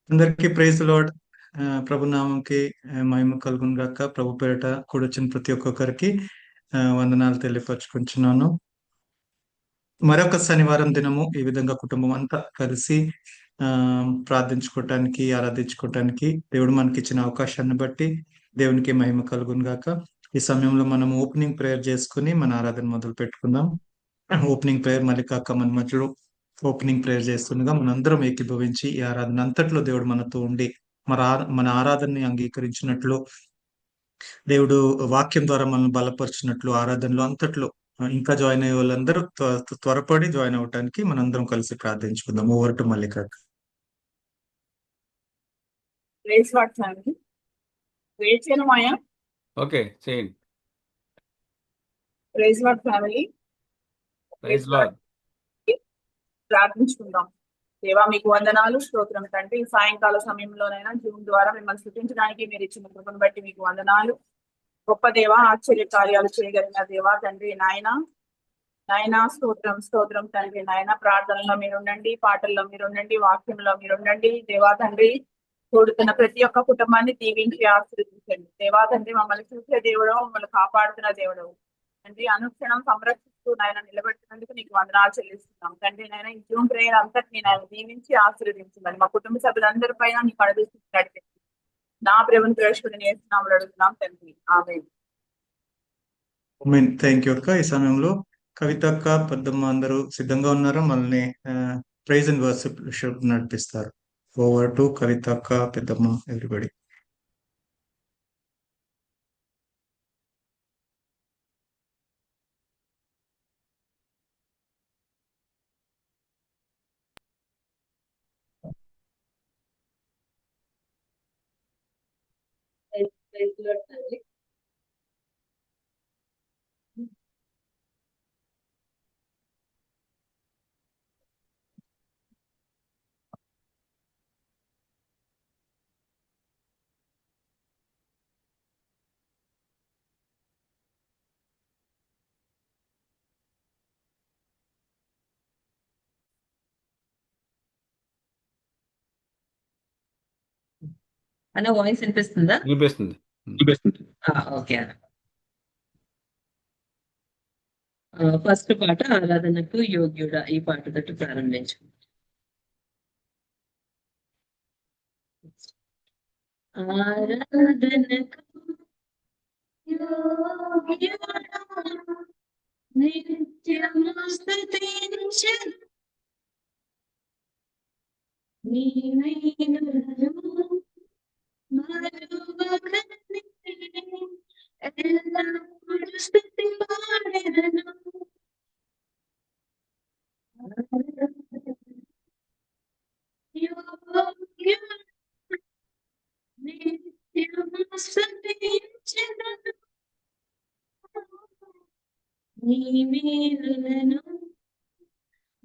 అందరికీ praise lord. ప్రభు నామంకి మహిమ కలుగును గాక. ప్రభు పేరిట కూడొచ్చిన ప్రతి ఒక్కొక్కరికి వందనాలు తెలియపరచుకుంటున్నాను. మరొక శనివారం దినము ఈ విధంగా కుటుంబం అంతా కలిసి ఆ ప్రార్థించుకోవటానికి, ఆరాధించుకోవటానికి దేవుడు మనకి ఇచ్చిన అవకాశాన్ని బట్టి దేవునికి మహిమ కలుగును గాక. ఈ సమయంలో మనం ఓపెనింగ్ ప్రేయర్ చేసుకుని మన ఆరాధన మొదలు పెట్టుకుందాం. ఓపెనింగ్ ప్రేయర్ మల్లికాక మన మధ్యలో ఓపెనింగ్ ప్రేయర్ చేస్తుండగా మనందరం ఏకీభవించి ఈ ఆరాధన అంతట్లో దేవుడు మనతో ఉండి మన ఆరాధనని అంగీకరించినట్లు, దేవుడు వాక్యం ద్వారా మనల్ని బలపరిచినట్లు, ఆరాధనలో అంతట్లో ఇంకా జాయిన్ అయ్యే వాళ్ళందరూ త్వరపడి జాయిన్ అవటానికి మనందరం కలిసి ప్రార్థించుకుందాం. ఓవర్ టు మల్లికాక. Praise Lord family. వెయిట్ చేయను మాయా. ఓకే చేయండి. Praise Lord family. Praise Lord. ప్రార్థించుకుందాం. దేవా మీకు వందనాలు, స్తోత్రం తండ్రి. ఈ సాయంకాల సమయంలోనైనా జూమ్ ద్వారా మిమ్మల్ని స్థుతించడానికి మీరు ఇచ్చిన కృపను బట్టి మీకు వందనాలు. గొప్ప దేవ, ఆశ్చర్య కార్యాలు చేయగలిగిన దేవా తండ్రి, నాయన స్తోత్రం స్తోత్రం తండ్రి. నాయన ప్రార్థనలో మీరుండండి, పాటల్లో మీరుండండి, వాక్యంలో మీరుండండి దేవా తండ్రి. తోడుతున్న ప్రతి ఒక్క కుటుంబాన్ని దీవించి ఆశీర్వదించండి దేవా తండ్రి. మమ్మల్ని చూసే దేవుడు, మమ్మల్ని కాపాడుతున్న దేవుడు తండ్రి. అనుక్షణం సంరక్షిస్తూ నాయన నిలబెట్టినందుకు నీకు వందనాలు చెల్లిస్తున్నాం తండ్రి. నాయన ఈ జూమ్ ప్రేయర్ అంతటిని నాయన దీవించి ఆశీర్వదించమని మా కుటుంబ సభ్యులందరి పైన నీ కడదీసి నడిపించి నా ప్రభుని ప్రేక్షకుడిని వేస్తున్నాము అడుగుతున్నాం తండ్రి. ఆమేన్. థ్యాంక్ యూ అక్క. ఈ సమయంలో కవిత అక్క, పెద్దమ్మ అందరూ సిద్ధంగా ఉన్నారు. మనల్ని ప్రైజ్ అండ్ వర్షిప్ నడిపిస్తారు. ఓవర్ టు కవిత అక్క, పెద్దమ్మ, ఎవ్రీబడి. అన్న వాయిస్ వినిపిస్తుందా? వినిపిస్తుంది. ఓకే. ఫస్ట్ పాట ఆరాధనకు యోగ్యుడా, ఈ పాట తోటి ప్రారంభించు. ఆరాధనకు యోగ్యుడా, నిత్యము స్తుతించెదను నీ మహిమను మరువకని, ఎల్లప్పుడూ స్తుతి పాడెదను. యోగ్యుడా, నిత్యము స్తుతించెదను నీ మేలులను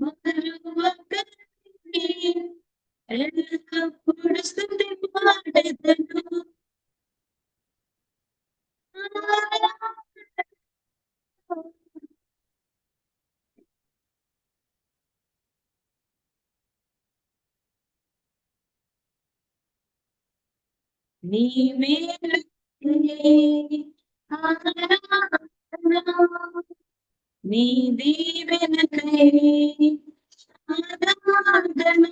మరువకని, ఎల్లప్పుడు స్తుతి పాడెదను. నీ మేలుకై ఆరాధన, నీ దీవెనకై ఆరాధన,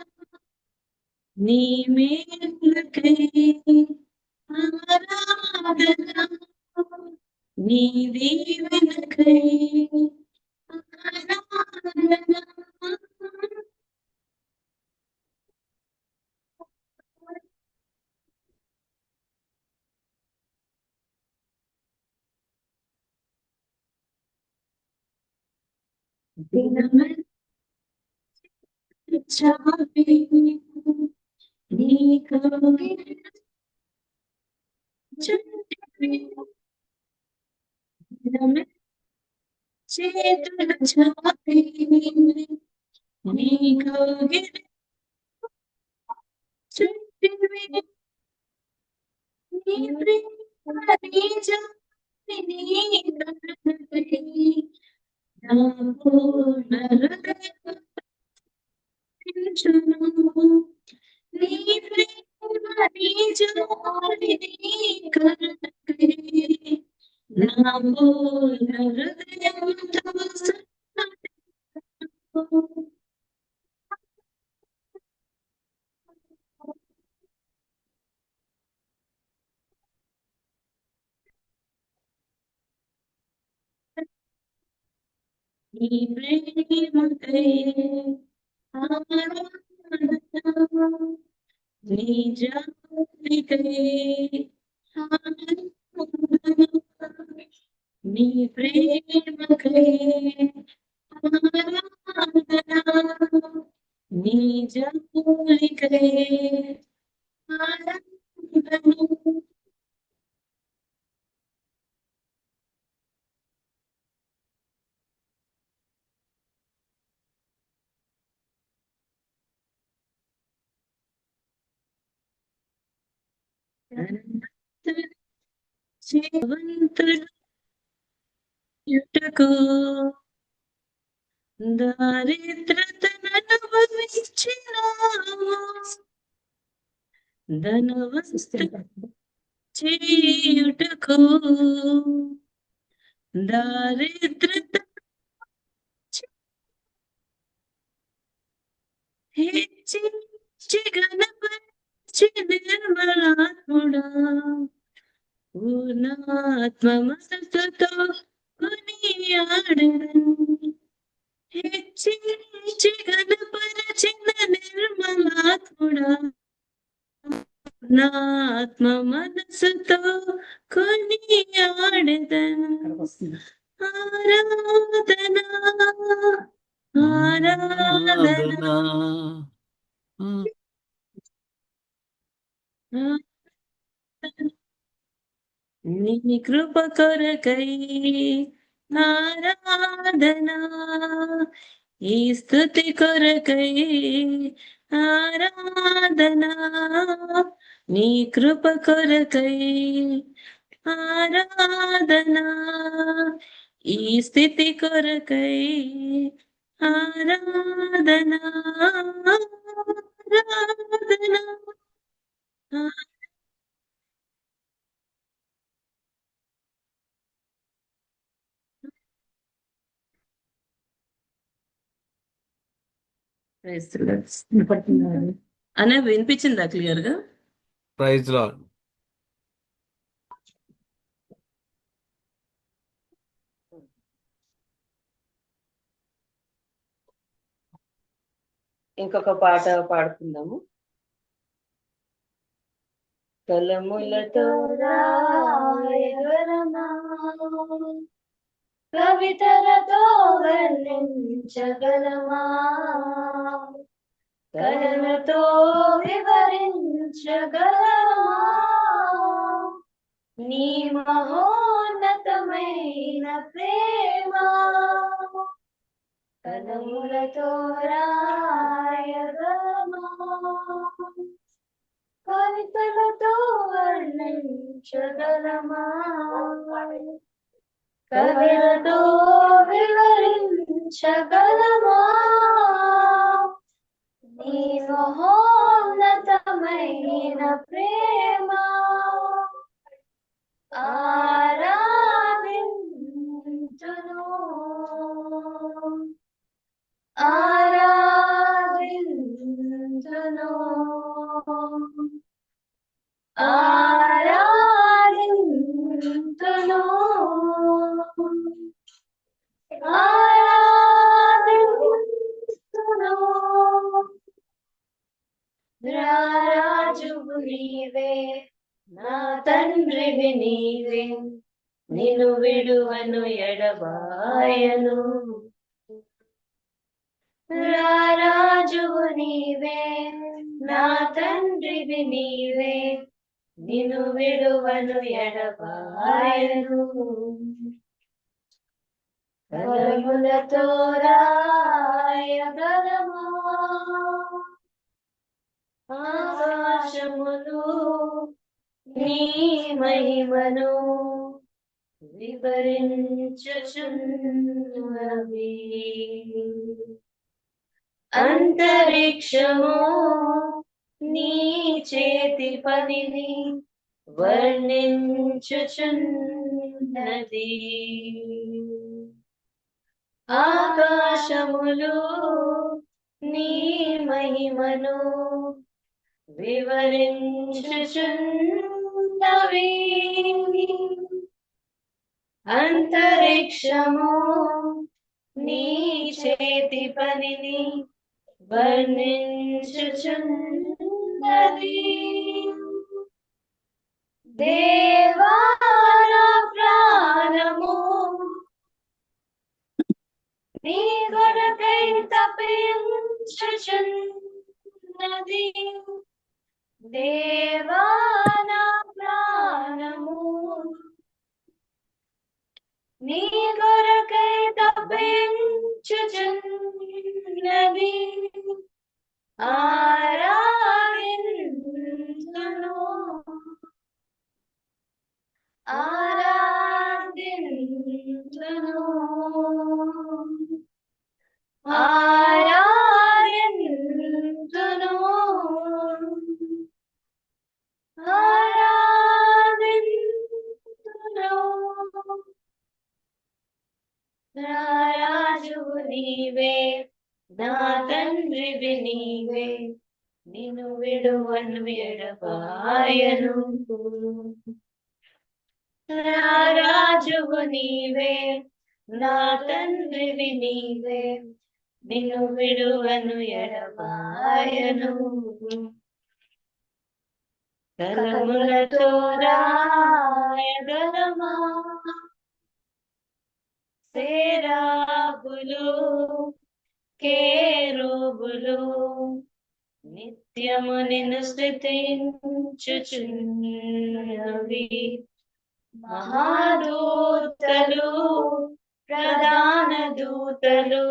నీ మేలుకై ఆరాధన, నీ దీవెనకై ఆరాధన. చాపి నీ కౌగిలిన చుట్టివి, చేతుల చాపి నీ కౌగిలిన చుట్టివి, నీ ప్రేమ నీ జాలి నీ కరుణకై నా పూర్ణ హృదయమును నీ ప్రేమ నీ జోడి నీ కరుణకై నా పూర్ణ హృదయముతో సమర్పించును. నీ ప్రేమకై ఆరాధన నీ జాతికై ఆరాధన నీ ప్రేమకై ఆరాధన నీ జాతికై ఆరాధన. జీవంతుడయుటకు దారిద్రతననుభవించినావు ధనవంతు చేయుటకు దారిద్రత హెచ్చించి గణపరిచి నిర్మలాత్ముడా పూర్ణాత్మమసతో కొనియాడెదన్ హెచ్చించి గణపరచిన నిర్మలాత్ముడా పూర్ణాత్మ మనసుతో కొనియాడెదన్ ఆరాధన ఆరాధన నీ కృప కొరకై ఆరాధన ఈ స్తుతి కొరకై ఆరాధన నీ కృప కొరకై ఆరాధన ఈ స్థితి కొరకై ఆరాధన ఆరాధన. అన్న వినిపించిందా క్లియర్ గా? Praise Lord. ఇంకొక పాట పాడుకుందాము. కలములతో రాయగలమా కవితలతో వర్ణించగలమా కలలతో వివరించగలమా నీ మహోన్నతమైన ప్రేమ కలములతో రాయగలమా కవితలతో వర్ణించగలమా కవితలతో వివరించగలమా నీ మహోన్నతమైన ప్రేమ ఆరాధించును ఆరాధించును ఆరాధించును ఆరాధించును రారాజువు నీవే నా తండ్రివి నీవే నిన్ను విడువను ఎడబాయను రారాజువు నీవే నా తండ్రివి నీవే నిన్ను విడువను ఎడబాయను కలములతో రాయగలమా ఆకాశములు నీ మహిమను వివరించుచున్నవి. అంతరిక్షము నీ చేతి పనిని వర్ణించుచున్నది. ఆకాశములు నీ మహిమను వివరించుచున్నవి. అంతరిక్షము నీ చేతి పనిని వర్ణించుచున్నది. దేవా నా ప్రాణము నీ కొరకై తపించుచున్నది. దేవా నా ప్రాణము నీ కొరకై తపించుచున్నది. ఆరాధింతును ఆరాధింతును ఆరాధింతును ఆరాధింతును. నా రాజువు నీవే, నా తండ్రివి నీవే, నిన్ను విడువను ఎడబాయను. నా రాజువు నీవే, నా తండ్రివి నీవే, నిన్ను విడువను ఎడబాయను. కలములతో రాయగలమా సేరాబులు కేరుబులు నిత్యము నిన్ను స్తుతించుచున్నవి. మహాదూతలు ప్రధాన దూతలు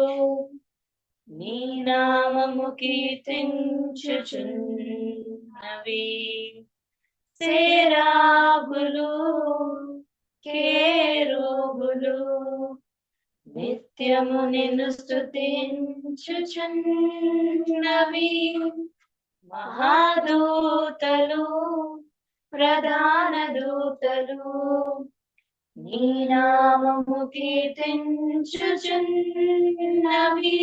నీ నామము కీర్తించుచున్నవి. సేరాబులు కేరుబులు నిత్యము నిన్ను స్తుతించుచున్నవి. మహాదూతలు ప్రధాన దూతలు నీ నామము కీర్తించుచున్నవి.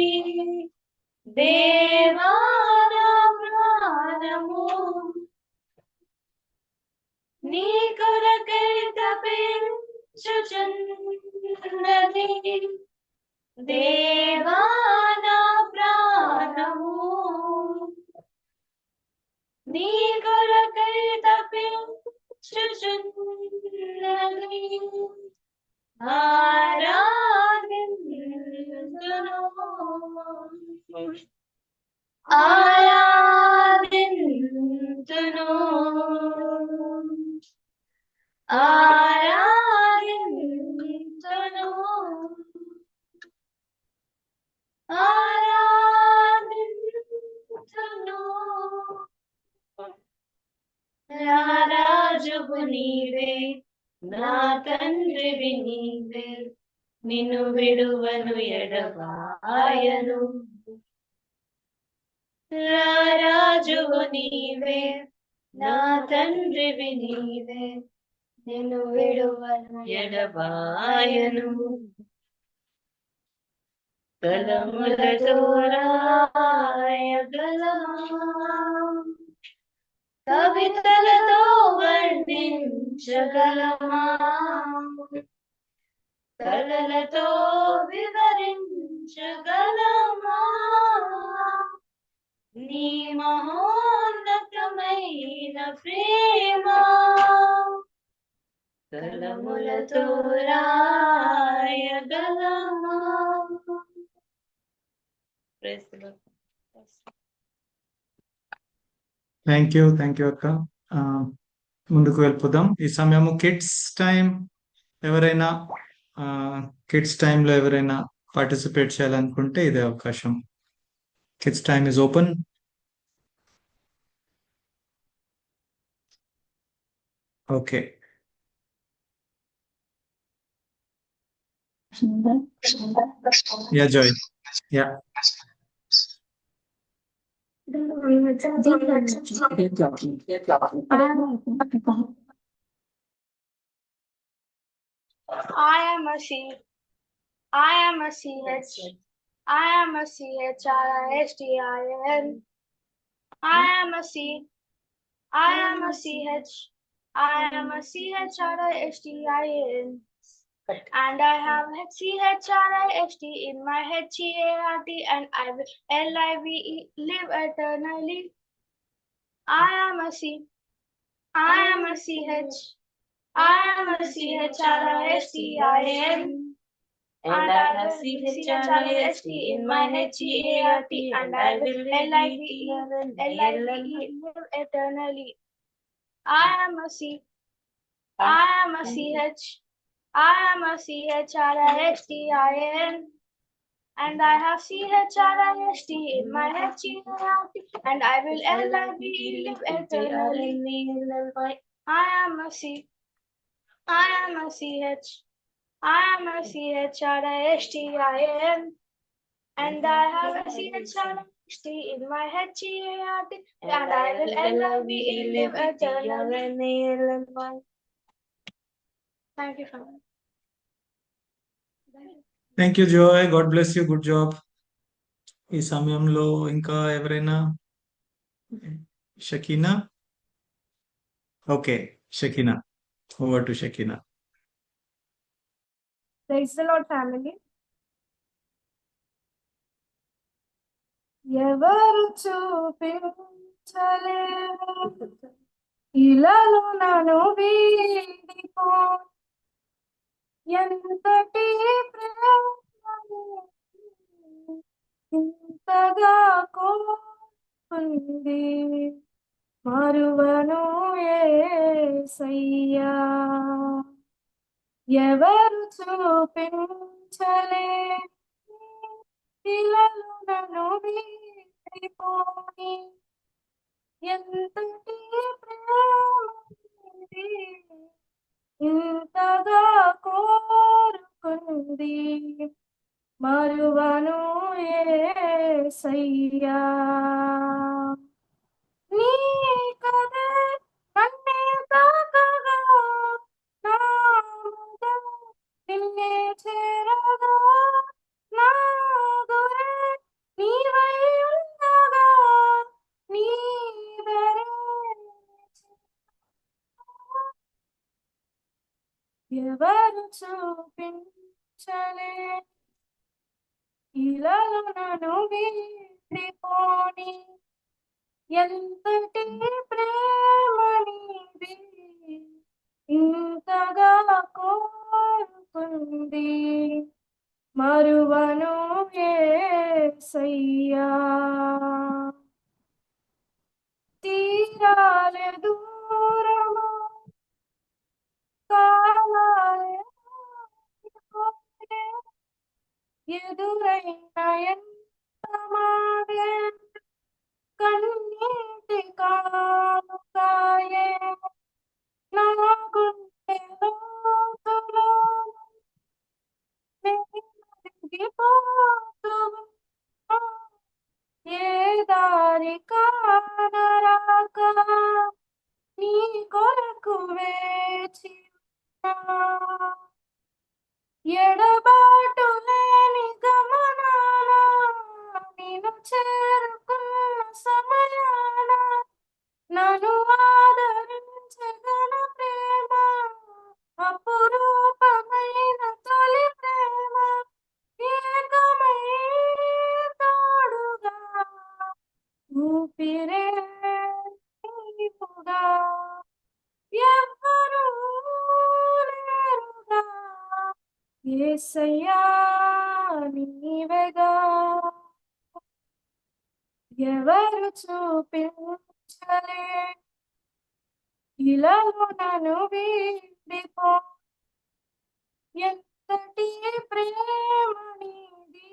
దేవా నా ప్రాణము నీ కొరకై తపించుచున్నది. దేవా నా ప్రాణము నీ కొరకై తపించుచున్నది. ఆరాధింతును ఆరాధింతును ఆరాధింతును ఆరాధింతును. నా రాజువు నీవే, నా తండ్రివి నీవే, నిన్ను విడువను ఎడబాయను. నా రాజువు నీవే, నా తండ్రివి నీవే, నిన్ను విడువను ఎడబాయను. కలములతో రాయగలమా కవితలతో వర్ణించగలమా కలలతో వివరించగలమా నీ మహోన్నతమైన ప్రేమ. కలములతో రాయగలమా. Praise the Lord. Thank you అక్క. ఆ, ముందుకు వెళ్ళిపోదాం. ఈ సమయము కిడ్స్ టైం. ఎవరైనా కిడ్స్ టైంలో ఎవరైనా పార్టిసిపేట్ చేయాలనుకుంటే ఇదే అవకాశం. Kids time is open. Okay. Yeah Joy. Yeah I am a seed. I am a CH. I am a CHRISTIN. I am a seed. I am a CH. I am a CHRISTIN. And I have CHRIST in my HEART, and I will LIVE live eternally. I am a seed. I am a CH. I am a CHRISTIN. And I have CHRIST in my HEART, and I will LIVE live eternally. I am a seed. I am a CH. I am a CHRISTIN. And I have CHRIST in my HEART, and I will LIVE live eternally. I am a seed. I am a CH. I am a CHRISTIN. And I have a CHRIST in my HEART, and I will LIVE live eternally. Thank you, Father. Thank you Joy. God bless you. Good job. ఈ సమయంలో ఇంకా ఎవరైనా? Shekinah. Okay, Shekinah, over to Shekinah. Praise the Lord, family. ఎవరు చూపించలేరు ఇలాలో నన్ను వీడిపో ఎంతటి ప్రేమను ఇంతగా కోరుకుంది మరువను యేసయ్యా. ఎవరు చూపించలేరు ఇలాలో నన్ను వీడిపోని ఎంతటి ప్రేమది ఇంతగా కోరుకుంది మరువను యేసయ్యా. నీ కదే నన్నే తాకగా నా హృదయం నిన్నే చేరగా నా గురే నీవై ఉండగా నీ దరే ఎవరు చూపించలే ఇలాలో నన్ను వీడిపోని ఎంతటి ప్రేమనిది ఇంతగా కోరుకుంది మరువను యేసయ్యా. తీరాలే దూరము కాలాలే ఎదురైన ఎంత మాడే కన్నీటి కాలుకాయే నా గుండె లోతులో మెరిగిపోతూ ఏ దారి కానరాక నీ కొరకు వేచి ఉన్నా. ఎడబాటు లేని గమనాన నేను చేరుకున్న సమయాన నన్ను ఆదరించగల ప్రేమ అపురూపమైన తొలి ప్రేమ ఏకమై తోడుగా ఊపిరే నీవుగా ఎవ్వరూ లేరుగా యేసయ్యా నీవేగా. ఎవరు చూపించలే ఇలాలో నన్ను వీడిపో ఎంతటి ప్రేమనిది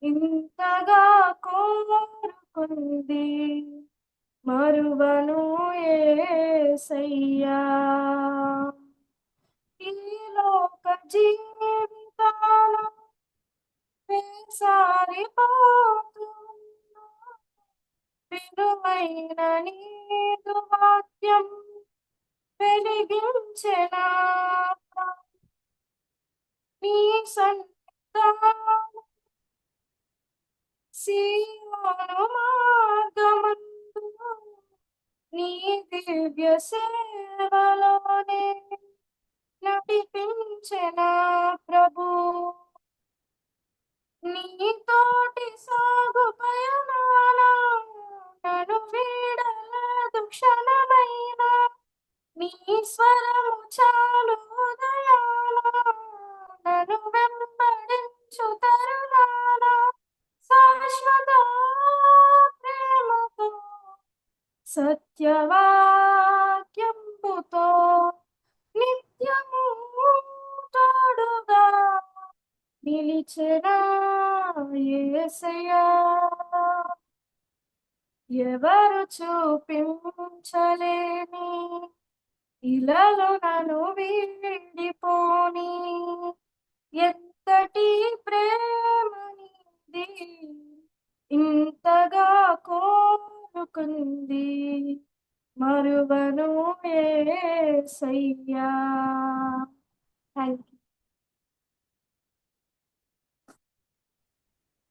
ఇంతగా కోరుకుంది మరువను యేసయ్యా. ఈ లోక జీవిత సన్నిధానం సీయోను మార్గమందు నీ దివ్య సేవలోనే నడిపించిన ప్రభు నీతోటి సాగు పయనాన నన్ను వీడలేదు క్షణమైన నీ స్వరము చాలు ఉదయాన నన్ను వెంబడించు తరుణాన శాశ్వత ప్రేమతో సత్యవాక్యంబుతో నిత్యము తోడుగా నిలిచిన యేసయ్యా ఎవరు చూపించలేని ఇలలో నన్ను వీడిపోని ఎంతటి ప్రేమ నీది ఇంతగా కోరుకుంది మరువను యేసయ్యా.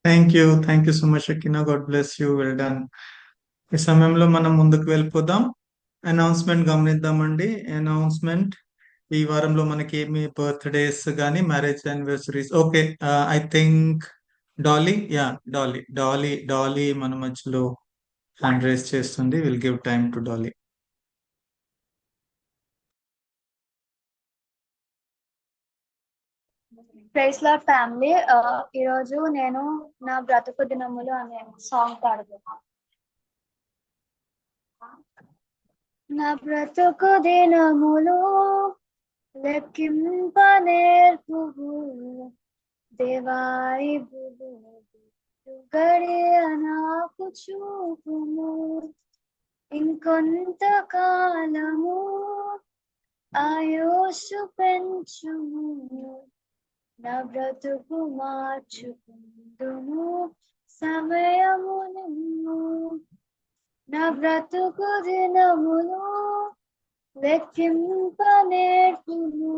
Thank you. Thank you so much Shakina. God bless you. Well done. ఈ సమయంలో మనం ముందుకు వెళ్ళిపోదాం. అనౌన్స్మెంట్ గమనిద్దామండి. అనౌన్స్మెంట్ ఈ వారంలో మనకి ఏమి బర్త్డేస్ కానీ marriage anniversaries. Okay, I think Dolly Dolly మన మధ్యలో హ్యాండ్ రైజ్ చేస్తుంది. Will give time to Dolly. Praise Lord family. ఈరోజు నేను నా బ్రతుకు దినములు అనే సాంగ్ పాడుతున్నాను. నా బ్రతుకు దినములు లెక్కింప నేర్పువు దేవాయి గడియ నాకు చూపుము ఇంకొంత కాలము ఆయుషు పెంచుము నా బ్రతుకు మార్చుకుందుము సమయము నిన్ను నా బ్రతుకు దినములు లెక్కింప నేర్పుము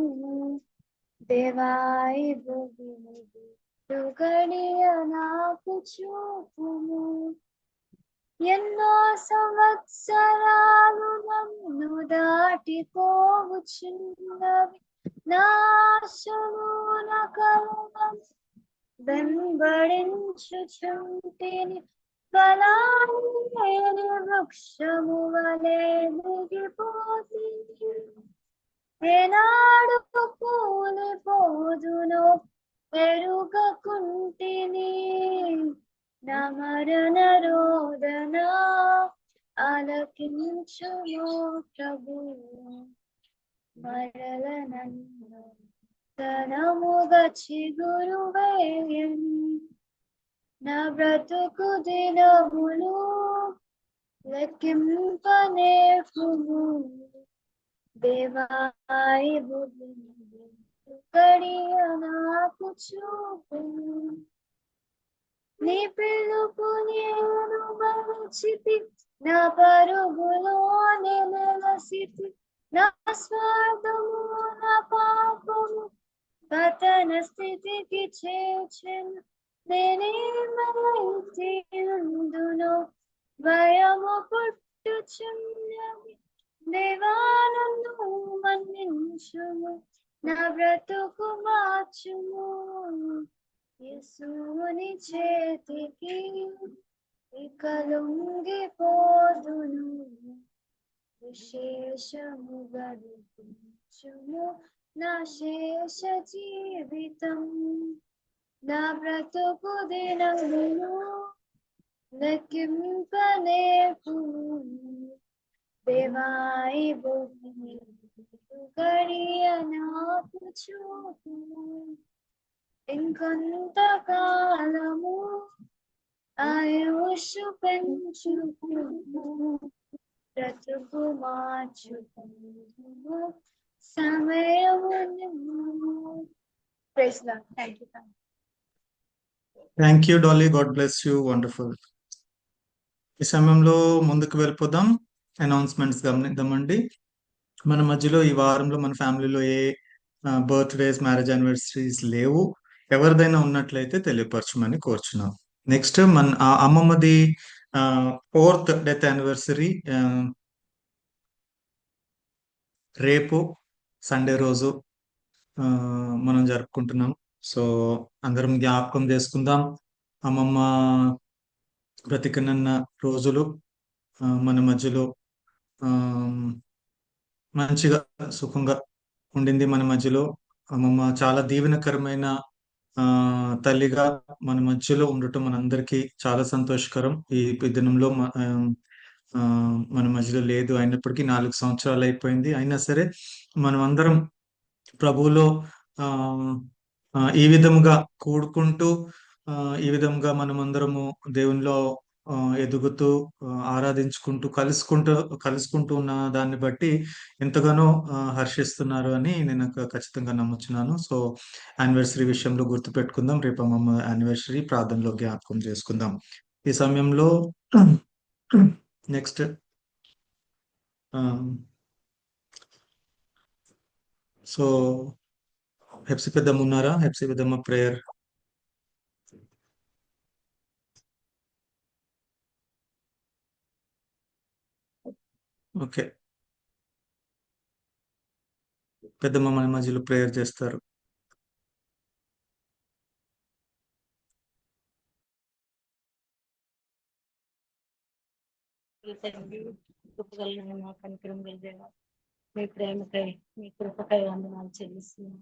దేవాయి గడియ నాకు చూపుము ఎన్నో సంవత్సరాలు నన్ను దాటిపోవచ్చున్నవి నాశను నా కరుణం వెంబడించుచుంటిని ఫలాన్ని వృక్షము వలె దిగిపోతుంది ఏనాడు కూలిపోదునో ఎరుగకుంటిని నా మరణ రోదన ఆలకించుమో ప్రభు మరల నన్ను ధనముగా చిగురువేయని నా బ్రతుకు దినములు లెక్కింప నేర్పుము దేవాయి గడియ నాకు చూపుము నీ పిలుపు నేను మరచితి నా పరుగులో నెలసితి నా స్వార్థము నా పాపము పతన స్థితికి చేర్చెను నేనేమైతే ఉందునో భయము పుట్టుచున్నది దేవా నన్ను మన్నించుము నా బ్రతుకు మార్చుము యేసుని చేతికి ఇక లొంగిపోదును విశేషముగా చుము నా శేష జీవితం నా బ్రతుకు దినములు లెక్కింప నేర్పుము దేవాయి భూమి గడియ నాకు చూపుము ఇంకొంత కాలము ఆయుషు పెంచుకుము బ్రతుకు మార్చుకుము సమయము praise Lord. Thank you Dolly. God bless you. Wonderful. ఈ సమయంలో ముందుకు వెళ్ళిపోదాం. అనౌన్స్మెంట్స్ గమనిద్దామండి. మన మధ్యలో ఈ వారంలో మన ఫ్యామిలీలో ఏ బర్త్డేస్ మ్యారేజ్ యానివర్సరీస్ లేవు. ఎవరిదైనా ఉన్నట్లయితే తెలియపరచమని కోరుచున్నాం. నెక్స్ట్ ఆ అమ్మమ్మది 4th డెత్ యానివర్సరీ రేపు సండే రోజు మనం జరుపుకుంటున్నాం. సో అందరం జ్ఞాపకం చేసుకుందాం. అమ్మమ్మ బ్రతికనన్న రోజులు మన మధ్యలో మంచిగా సుఖంగా ఉండింది. మన మధ్యలో అమ్మమ్మ చాలా దీవెనకరమైన తల్లిగా మన మధ్యలో ఉండటం మనందరికీ చాలా సంతోషకరం. ఈ దినంలో మన మధ్యలో లేదు, అయినప్పటికీ 4 సంవత్సరాలు అయిపోయింది. అయినా సరే మనం అందరం ప్రభువులో ఈ విధముగా కూడుకుంటూ ఈ విధంగా మనమందరము దేవునిలో ఎదుగుతూ ఆరాధించుకుంటూ కలుసుకుంటూ ఉన్న దాన్ని బట్టి ఎంతగానో హర్షిస్తున్నారు అని నేను ఖచ్చితంగా నమ్ముచున్నాను. సో యానివర్సరీ విషయంలో గుర్తుపెట్టుకుందాం. రేపు అమ్మమ్మ యానివర్సరీ ప్రార్థనలో జ్ఞాపకం చేసుకుందాం. ఈ సమయంలో నెక్స్ట్ సో హెప్సి పెద్దమ్మ ఉన్నారా? హెప్సి పెద్దమ్మ ప్రేయర్. ఓకే, పెద్దమ్మ మన మధ్యలో ప్రేయర్ చేస్తారు. తండ్రి, కృపగలిగిన మా కనికరం కలిగేవా, మీ ప్రేమకై మీ కృపకై వందనాలు చెల్లిస్తున్నాం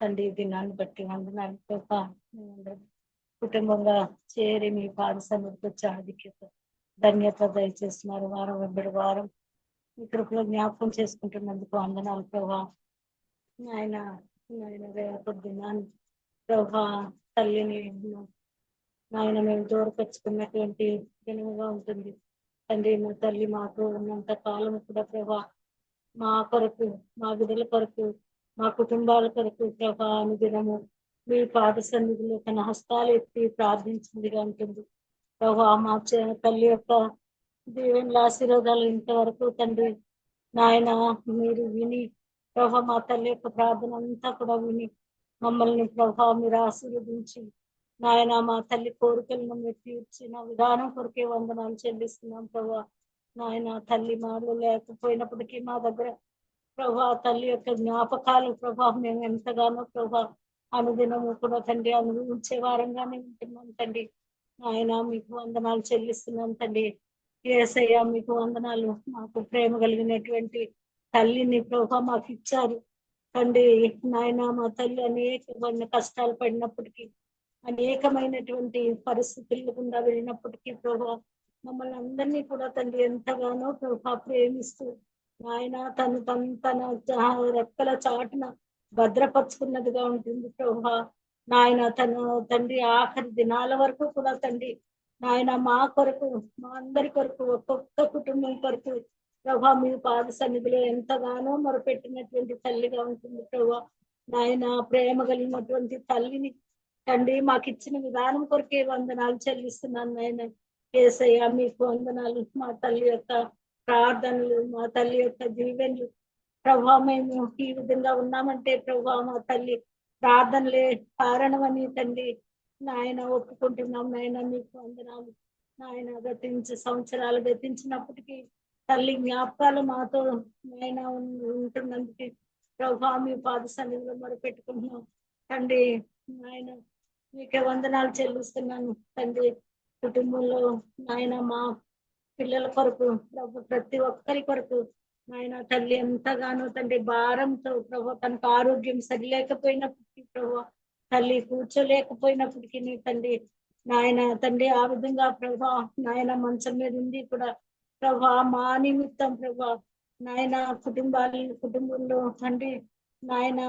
తండ్రి. దినాన్ని బట్టి వందనాలు కృప. కుటుంబంగా చేరి మీ పాద సన్నిధికి వచ్చే ఆధిక్యత ధన్యత దయచేస్తున్నారు. వారం వెంబడి వారం మీ కృపలో జ్ఞాపకం చేసుకుంటున్నందుకు వందనాలు ప్రభా. ఆయన రేపటి దినాన్ని ప్రభా తల్లిని నాయన మేము దూరపరుచుకున్నటువంటి దినముగా ఉంటుంది తండ్రి. మా తల్లి మాకు ఉన్నంత కాలం కూడా ప్రభా మా కొరకు, మా బిడ్డల కొరకు, మా కుటుంబాల కొరకు ప్రభా అనుదినము మీ పాద సన్నిధిలో తన హస్తాలు ఎత్తి ప్రార్థించిందిగా ఉంటుంది ప్రభా. మా తల్లి యొక్క దీవెనల ఆశీర్వాదాలు ఇంతవరకు తండ్రి నాయన మీరు విని ప్రభా మా తల్లి యొక్క ప్రార్థన అంతా కూడా విని మమ్మల్ని ప్రభా మీరు ఆశీర్వదించి నాయన మా తల్లి కోరికలను మీరు తీర్చిన విధానం కొరకే వందనాలు చెల్లిస్తున్నాం ప్రభా. నాయన తల్లి మాలో లేకపోయినప్పటికీ మా దగ్గర ప్రభా తల్లి యొక్క జ్ఞాపకాలు ప్రభా మేము ఎంతగానో ప్రభా అనుదినము కూడా తండ్రి అనుభవించే వారంగానే ఉంటున్నాం తండ్రి. ఆయన మీకు వందనాలు చెల్లిస్తున్నాం తండ్రి. యేసయ్య మీకు వందనాలు. మాకు ప్రేమ కలిగినటువంటి తల్లిని ప్రభా మాకు ఇచ్చారు తండ్రి. నాయన మా తల్లి అనేకమైన కష్టాలు పడినప్పటికీ, అనేకమైనటువంటి పరిస్థితుల గుండా వెళ్ళినప్పటికీ ప్రభా మమ్మల్ని అందరినీ కూడా తండ్రి ఎంతగానో ప్రభా ప్రేమిస్తూ ఆయన తన రెక్కల చాటున భద్రపరుచుకున్నదిగా ఉంటుంది ప్రభా. నాయన తన తండ్రి ఆఖరి దినాల వరకు కూడా తండ్రి నాయన మా కొరకు, మా అందరి కొరకు, ఒక్కొక్క కుటుంబం కొరకు ప్రభా మీ పాద సన్నిధిలో ఎంతగానో మొరపెట్టినటువంటి తల్లిగా ఉంటుంది ప్రభా. నాయన ప్రేమ కలిగినటువంటి తల్లిని తండ్రి మాకు ఇచ్చిన విధానం కొరకే వందనాలు చెల్లిస్తున్నాను నాయన. యేసయ్య మీకు వందనాలు. మా తల్లి యొక్క ప్రార్థనలు, మా తల్లి యొక్క దీవెనలు ప్రభా మేము ఈ విధంగా ఉన్నామంటే ప్రభా మా తల్లి ప్రార్థనలే కారణమని తండ్రి నాయన ఒప్పుకుంటున్నాం నాయన. మీకు వందనాలు నాయన. సంవత్సరాలు గతించినప్పటికీ తల్లి జ్ఞాపకాలు మాతో నాయన ఉంటున్నందుకు ప్రభా మీ పాద సన్నిధిలో మొరపెట్టుకుంటున్నాం తండ్రి. నాయన మీకే వందనాలు చెల్లిస్తున్నాను తండ్రి. కుటుంబంలో నాయన మా పిల్లల కొరకు ప్రభు ప్రతి ఒక్కరి కొరకు నాయన తల్లి ఎంతగానో తండ్రి భారంతో ప్రభు తనకు ఆరోగ్యం సరిలేకపోయినప్పటికీ ప్రభు తల్లి కూర్చోలేకపోయినప్పటికీ నీ తండ్రి నాయన తండ్రి ఆ విధంగా ప్రభా నాయన మంచం మీద ఉంది కూడా ప్రభా మా నిమిత్తం ప్రభా నాయన కుటుంబంలో తండ్రి నాయన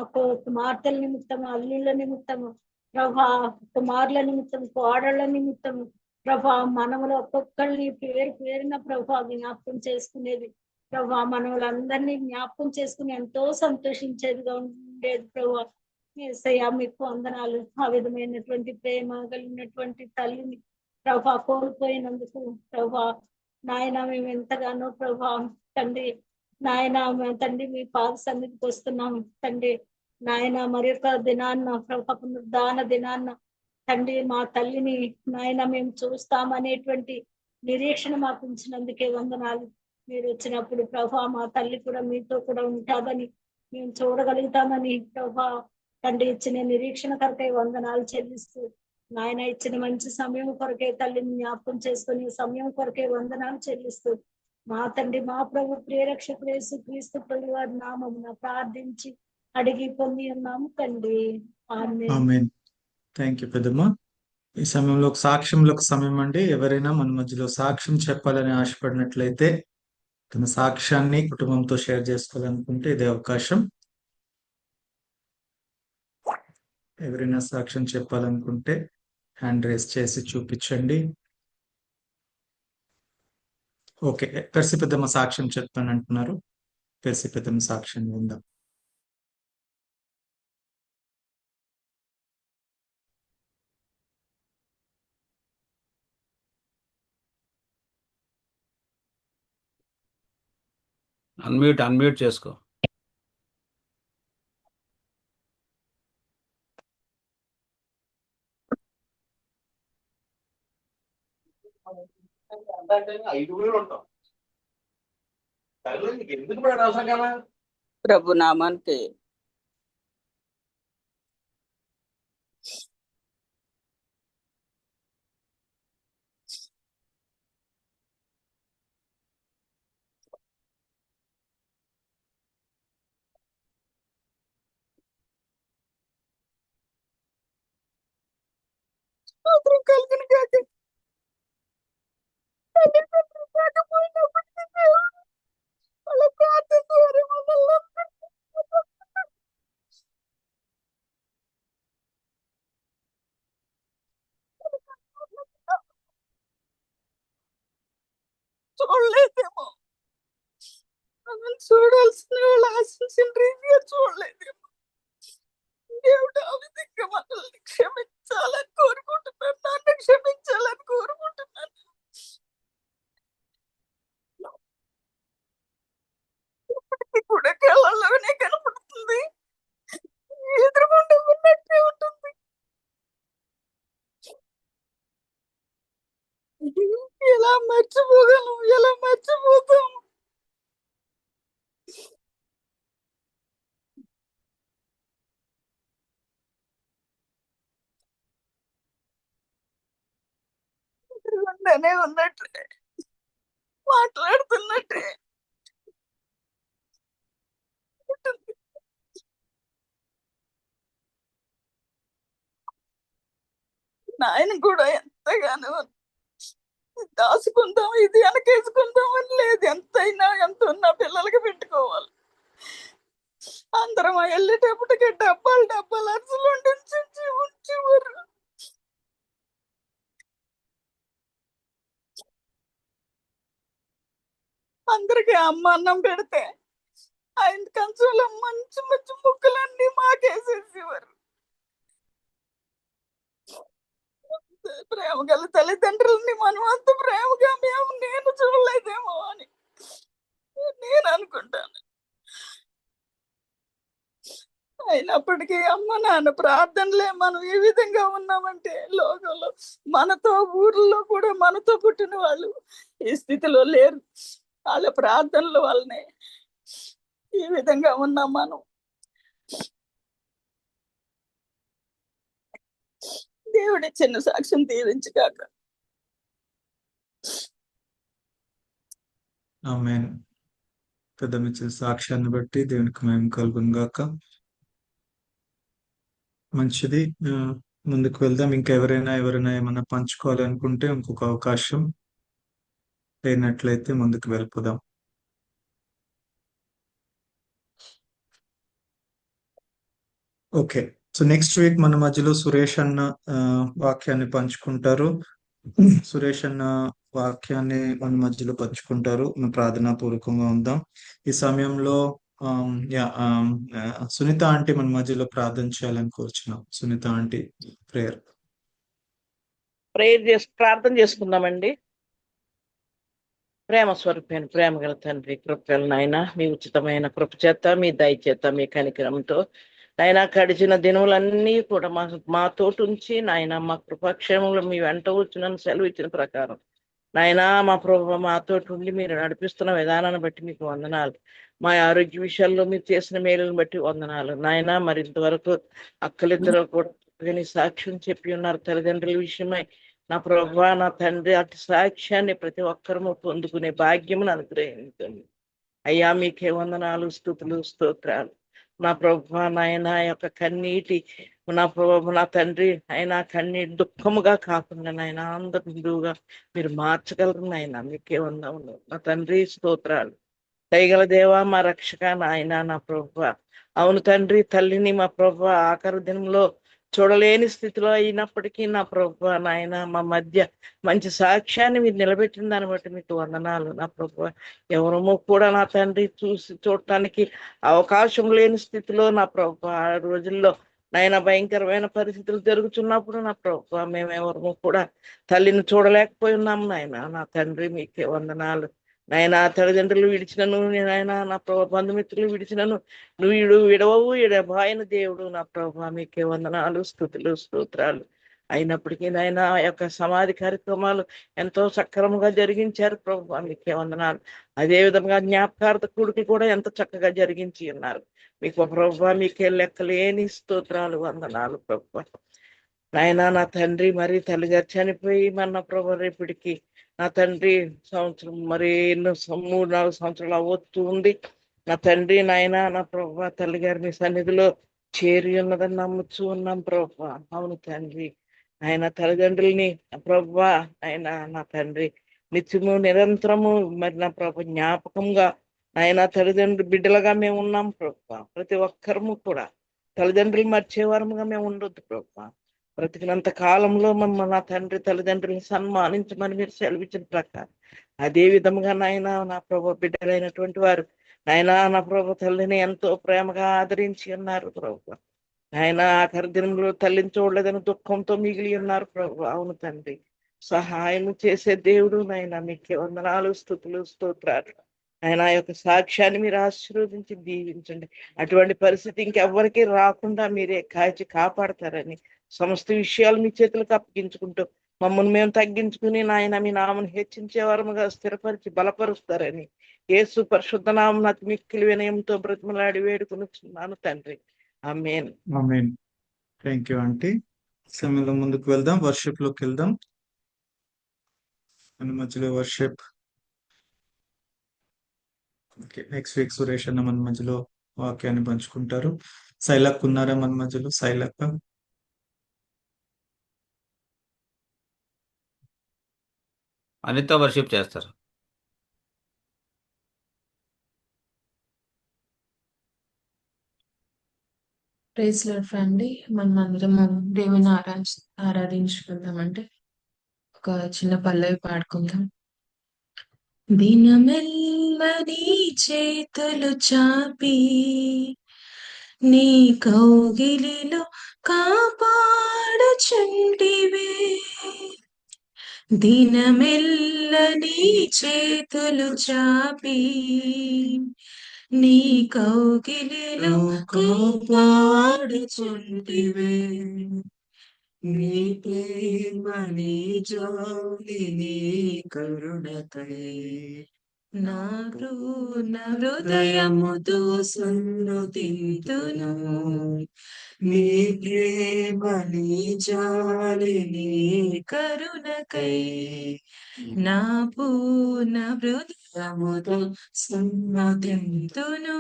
కుమార్తెల నిమిత్తం, అల్లుళ్ళ నిమిత్తము ప్రభా, కుమారుల నిమిత్తం, కోడళ్ళ నిమిత్తం ప్రభా మనములు ఒక్కొక్కరిని పేరున ప్రభా జ్ఞాపకం చేసుకునేది ప్రభా. మనవులందరినీ జ్ఞాపకం చేసుకుని ఎంతో సంతోషించేదిగా ఉండేది ప్రభా. యేసయ్య మీకు వందనాలు. ఆ విధమైనటువంటి ప్రేమ కలిగినటువంటి తల్లిని ప్రభా కోల్పోయినందుకు ప్రభా నాయన మేము ఎంతగానో ప్రభా తండ్రి నాయన తండ్రి మీ పాద సన్నిధికి వస్తున్నాం తండ్రి నాయన మరి యొక్క దినాన్న ప్రభా పునరుద్ధాన దినాన్న తండ్రి మా తల్లిని నాయన మేము చూస్తామనేటువంటి నిరీక్షణ మాకు ఉంచినందుకే వందనాలు. మీరు వచ్చినప్పుడు ప్రభా మా తల్లి కూడా మీతో కూడా ఉంటాదని మేము చూడగలుగుతామని ప్రభా తండ్రి ఇచ్చిన నిరీక్షణ కొరకై వందనాలు చెల్లిస్తూ నాయన ఇచ్చిన మంచి సమయం కొరకే తల్లిని జ్ఞాపకం చేసుకునే సమయం కొరకే వందనాలు చెల్లిస్తూ మా తండ్రి మా ప్రభు ప్రియరక్షకుడు యేసుక్రీస్తు ప్రభు వారి నామమున ప్రార్థించి అడిగి పొంది ఉన్నాము తండ్రి. ఆమేన్. ఆమేన్. థ్యాంక్ యూ పెద్దమ్మ. ఈ సమయంలో ఒక సాక్ష్యంలో ఒక సమయం అండి. ఎవరైనా మన మధ్యలో సాక్ష్యం చెప్పాలని ఆశపడినట్లయితే తన సాక్ష్యాన్ని కుటుంబంతో షేర్ చేసుకోవాలనుకుంటే ఇదే అవకాశం. ఎవరైనా సాక్ష్యం చెప్పాలనుకుంటే హ్యాండ్ రేస్ చేసి చూపించండి. ఓకే, పెర్సి పెద్దమ్మ సాక్ష్యం చెప్తానంటున్నారు. పెర్సి పెద్దమ్మ సాక్ష్యం విందాం. అన్మ్యూట్ చేసుకో. ప్రభు నామానికి స్తోత్రం కలుగును గాక. తల్లిదండ్రులు కాకపోయినప్పటికీ దేవుడు వాళ్ళ ప్రార్థన ద్వారా మనల్ని చూడలేదేమో, మనం చూడాల్సిన వాళ్ళు ఆశించిన రీతిగా చూడలేదేమో. దేవుడు ఆ విధంగా మనల్ని క్షమించాలని కోరుకుంటున్నాను. నన్ను క్షమించాలని కోరుకుంటున్నాను. ఇప్పటికీ కూడా కళ్ళల్లోనే కనపడుతుంది, ఎదురుగుండా ఉన్నట్టే ఉంటుంది. ఎలా మర్చిపోగలం, ఎలా మర్చిపోతాం? ఎదురుగుండానే ఉన్నట్టే, మాట్లాడుతున్నట్టే ఉంటుంది. నాయన కూడా ఎంతగానో దాచుకుందాం, ఇది వెనకేసుకుందాం అని లేదు. ఎంతైనా ఎంత ఉన్నా పిల్లలకి పెట్టుకోవాలి. అందరం వెళ్ళేటప్పటికి డబ్బాలు అరుసులు ఉంచేవారు. అందరికి అమ్మ అన్నం పెడితే ఆయన కంచంలో మంచి మంచి ముక్కలన్నీ మాకేసేసేవారు. ప్రేమ గల తల్లిదండ్రులని మనం అంత ప్రేమగా నేను చూడలేదేమో అని నేను అనుకుంటాను. అయినప్పటికీ అమ్మ నాన్న ప్రార్థనలే మనం ఈ విధంగా ఉన్నామంటే లోకంలో మనతో ఊర్లో కూడా మనతో పుట్టిన వాళ్ళు ఈ స్థితిలో లేరు. వాళ్ళ ప్రార్థనల వల్లనే ఈ విధంగా ఉన్నాం మనం. దేవుడి చిన్న సాక్ష్యం దీవించుగాక. ఆమేన్. పెద్దమ్మ ఇచ్చిన సాక్ష్యాన్ని బట్టి దేవునికి మహిమ కలుగును గాక. మంచిది. ముందుకు వెళ్దాం. ఇంకా ఎవరైనా ఏమన్నా పంచుకోవాలనుకుంటే ఇంకొక అవకాశం, లేనట్లయితే ముందుకు వెళ్ళిపోదాం. ఓకే, సో నెక్స్ట్ వీక్ మన మధ్యలో సురేష్ అన్న వాక్యాన్ని పంచుకుంటారు. సురేష్ అన్న వాక్యాన్ని మన మధ్యలో పంచుకుంటారు. మనం ప్రార్థనా పూర్వకంగా ఉందాం. ఈ సమయంలో సునీత ఆంటీ మన మధ్యలో ప్రార్థన చేయాలని కోరుచున్నాం. సునీత ఆంటీ ప్రేయర్ ప్రార్థన చేసుకుందామండి. ప్రేమ స్వరూపైన ప్రేమ గల తండ్రి, కృపగల నాయన, మీ ఉచితమైన కృప చేత, మీ దయ చేత, మీ కనికరంతో నాయన గడిచిన దినములన్నీ కూడా మాతోటి ఉంచి నాయన మా కృపాక్షేమంలో మీ వెంట వచ్చిన సెలవు ఇచ్చిన ప్రకారం నాయనా మా ప్రభు మాతోటి ఉండి మీరు నడిపిస్తున్న విధానాన్ని బట్టి మీకు వందనాలు. మా ఆరోగ్య విషయాల్లో మీరు చేసిన మేలును బట్టి వందనాలు నాయనా. మరి ఇంతవరకు అక్కలిద్దరు కూడా నీ సాక్ష్యం చెప్పి ఉన్నారు తల్లిదండ్రుల విషయమై. నా ప్రభు నా తండ్రి అటు సాక్ష్యాన్ని ప్రతి ఒక్కరూ పొందుకునే భాగ్యమును అనుగ్రహించండి అయ్యా. మీకే వందనాలు, స్తుతులు, స్తోత్రాలు. నా ప్రభు నాయన యొక్క కన్నీటి నా ప్రభు నా తండ్రి అయినా కన్నీటి దుఃఖముగా కాకుండా నాయన ఆనంద బిందువుగా మీరు మార్చగలరు నాయన. మీకే వందములు నా తండ్రి, స్తోత్రాలు. దయగల దేవా మా రక్షక నాయన నా ప్రభు. అవును తండ్రి, తల్లిని మా ప్రభు ఆఖరి దినంలో చూడలేని స్థితిలో అయినప్పటికీ నా ప్రభు నాయన మా మధ్య మంచి సాక్ష్యాన్ని మీరు నిలబెట్టిన దాన్ని బట్టి మీకు వందనాలు నా ప్రభు. ఎవరమో కూడా నా తండ్రి చూడటానికి అవకాశం లేని స్థితిలో నా ప్రభు ఆ రోజుల్లో నాయన భయంకరమైన పరిస్థితులు జరుగుతున్నప్పుడు నా ప్రభు మేమెవరము కూడా తల్లిని చూడలేకపోయి ఉన్నాము నాయన. నా తండ్రి మీకే వందనాలు నాయన. తల్లిదండ్రులు విడిచినను నాయన నా ప్రభు బంధుమిత్రులు విడిచినను నువ్వు విడవవు ఎడబాయన దేవుడు నా ప్రభు. మీకే వందనాలు, స్తుతులు, స్తోత్రాలు. అయినప్పటికీ నాయన ఆ యొక్క సమాధి కార్యక్రమాలు ఎంతో సక్రమంగా జరిగించారు ప్రభు. మీకే వందనాలు. అదే విధంగా జ్ఞాపకార్థ కూడికి కూడా ఎంత చక్కగా జరిగించి ఉన్నారు మీకు ప్రభు. మీకే లెక్కలేని స్తోత్రాలు, వందనాలు ప్రభు. నాయన నా తండ్రి మరి తల్లిగారు చనిపోయి మన ప్రభు రేపటికి నా తండ్రి సంవత్సరం మరి ఎన్నో 3-4 సంవత్సరాలు అవ్వచ్చు ఉంది నా తండ్రి. నాయన నా ప్రభు తల్లిగారి మీ సన్నిధిలో చేరి ఉన్నదని నమ్ముచూ ఉన్నాం ప్రభు. అవును తండ్రి, ఆయన తల్లిదండ్రుల్ని ప్రభు ఆయన నా తండ్రి నిత్యము నిరంతరము మరి నా ప్రభు జ్ఞాపకంగా ఆయన తల్లిదండ్రులు బిడ్డలుగా మేము ఉన్నాం ప్రభు. ప్రతి ఒక్కరము కూడా తల్లిదండ్రులు మర్చేవారముగా మేము ఉండొద్దు ప్రభు. బ్రతికినంత కాలంలో మమ్మల్ని నా తండ్రి తల్లిదండ్రులను సన్మానించమని మీరు సెలవిచ్చిన ప్రకారం అదే విధంగా నాయన నా ప్రభు బిడ్డలైనటువంటి వారు నాయన నా ప్రభు తల్లిని ఎంతో ప్రేమగా ఆదరించి ఉన్నారు ప్రభు. ఆయన ఆఖరి దినంలో తల్లిని చూడలేదని దుఃఖంతో మిగిలి ఉన్నారు ప్రభు. అవును తండ్రి, సహాయం చేసే దేవుడు నాయన. మీకే వందనాలు, స్తుతులు, స్తోత్రాలు. ఆయన యొక్క సాక్ష్యాన్ని మీరు ఆశీర్వదించి దీవించండి. అటువంటి పరిస్థితి ఇంకెవ్వరికి రాకుండా మీరే కాచి కాపాడతారని సమస్త విషయాలు మీ చేతులకు అప్పగించుకుంటూ మమ్మల్ని మేము తగ్గించుకుని నాయన మీ నామను హెచ్చించే వారముగా స్థిరపరిచి బలపరుస్తారని యేసు పరిశుద్ధ నామమున అతి మిక్కిలి వినయంతో బ్రతిమలాడి వేడుకొనుచున్నాను తండ్రి. ఆమేన్. ఆమేన్. Thank you aunty. సమయంలో ముందుకు వెళ్దాం, వర్షిప్ లోకి వెళ్దాం. మన మధ్యలో వర్షిప్ నెక్స్ట్ వీక్ సురేష్ అన్న మన మధ్యలో వాక్యాన్ని పంచుకుంటారు. శైలక్ ఉన్నారా మన మధ్యలో? శైలక్ అనిత వర్షిప్ చేస్తారు. Praise Lord family. మనం అందరం దేవుని ఆరాధించుకుందామంటే ఒక చిన్న పల్లవి పాడుకుందాం. దినమెల్ల నీ చేతులు చాపి నీ కౌగిలిలో కాపాడుచుంటివే. దినమెల్ల నీ చేతులు చాపి నీ కౌగిలిలో కాపాడుచుంటివే. నీ ప్రేమ నీ జాలి నీ కరుణకై నా హృదయముతో సన్నుతింతును. నీ ప్రేమ నీ జాలి నీ కరుణకై నా పూర్ణ హృదయముతో సన్నుతింతును.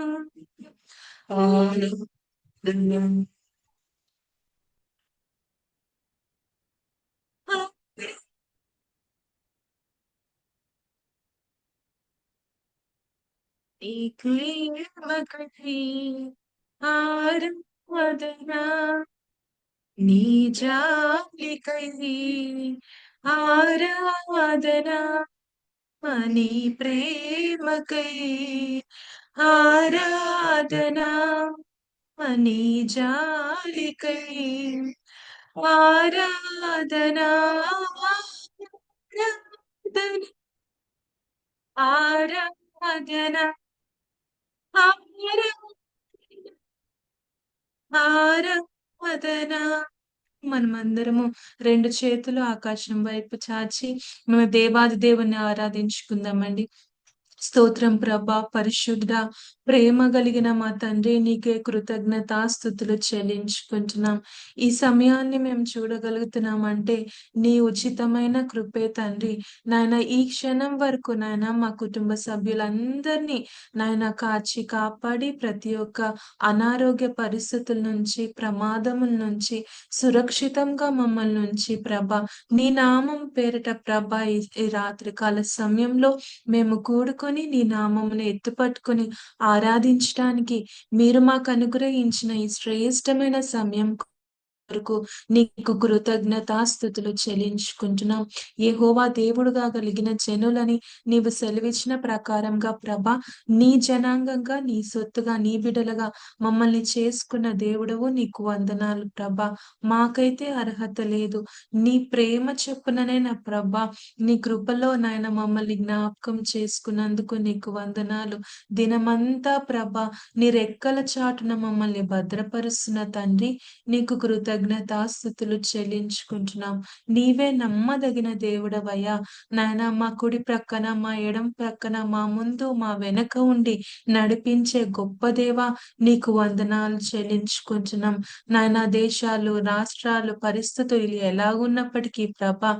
ఆనందం నీ ప్రేమకై ఆరాధన, నీ జాలికై ఆరాధన, నీ ప్రేమకై ఆరాధన, నీ జాలికై ఆరాధన, ఆరాధన, ఆరాధన, ఆరాధన. మనమందరము రెండు చేతులు ఆకాశం వైపు చాచి మన దేవాది దేవుని ఆరాధించుకుందామండి. స్తోత్రం ప్రభా, పరిశుద్ధ ప్రేమ కలిగిన మా తండ్రి, నీకే కృతజ్ఞతాస్తుతులు చెల్లించుకుంటున్నాం. ఈ సమయాన్ని మేము చూడగలుగుతున్నాం అంటే నీ ఉచితమైన కృపే తండ్రి. నాయన ఈ క్షణం వరకు నాయన మా కుటుంబ సభ్యులందరినీ నాయన కాచి కాపాడి ప్రతి ఒక్క అనారోగ్య పరిస్థితుల నుంచి, ప్రమాదముల నుంచి సురక్షితంగా మమ్మల్ని నుంచి ప్రభా, నీ నామం పేరిట ప్రభా ఈ రాత్రి కాల సమయంలో మేము కూడుకొని నీ నామమును ఎత్తుపట్టుకొని ఆరాధించడానికి మీరు మాకు అనుగ్రహించిన ఈ శ్రేష్టమైన సమయం కొరకు నీకు కృతజ్ఞతాస్తుతులు చెల్లించుకుంటున్నాం. యెహోవా దేవుడుగా కలిగిన జనులని నీవు సెలవిచ్చిన ప్రకారంగా ప్రభా, నీ జనాంగంగా, నీ సొత్తుగా, నీ బిడలుగా మమ్మల్ని చేసుకున్న దేవుడవు నీకు వందనాలు ప్రభా. మాకైతే అర్హత లేదు, నీ ప్రేమ చొప్పుననే నా ప్రభా, నీ కృపలో నాయన మమ్మల్ని జ్ఞాపకం చేసుకున్నందుకు నీకు వందనాలు. దినమంతా ప్రభా నీ రెక్కల చాటున మమ్మల్ని భద్రపరుస్తున్న తండ్రి, నీకు కృతజ్ఞతాస్తుతులు చెల్లించుకుంటున్నాం. నీవే నమ్మదగిన దేవుడవయ్యా. నాయన మా కుడి ప్రక్కన, మా ఎడం ప్రక్కన, మా ముందు, మా వెనక ఉండి నడిపించే గొప్ప దేవా, నీకు వందనాలు చెల్లించుకుంటున్నాం. నాయన దేశాలు, రాష్ట్రాలు, పరిస్థితులు ఎలాగున్నప్పటికీ ప్రభా,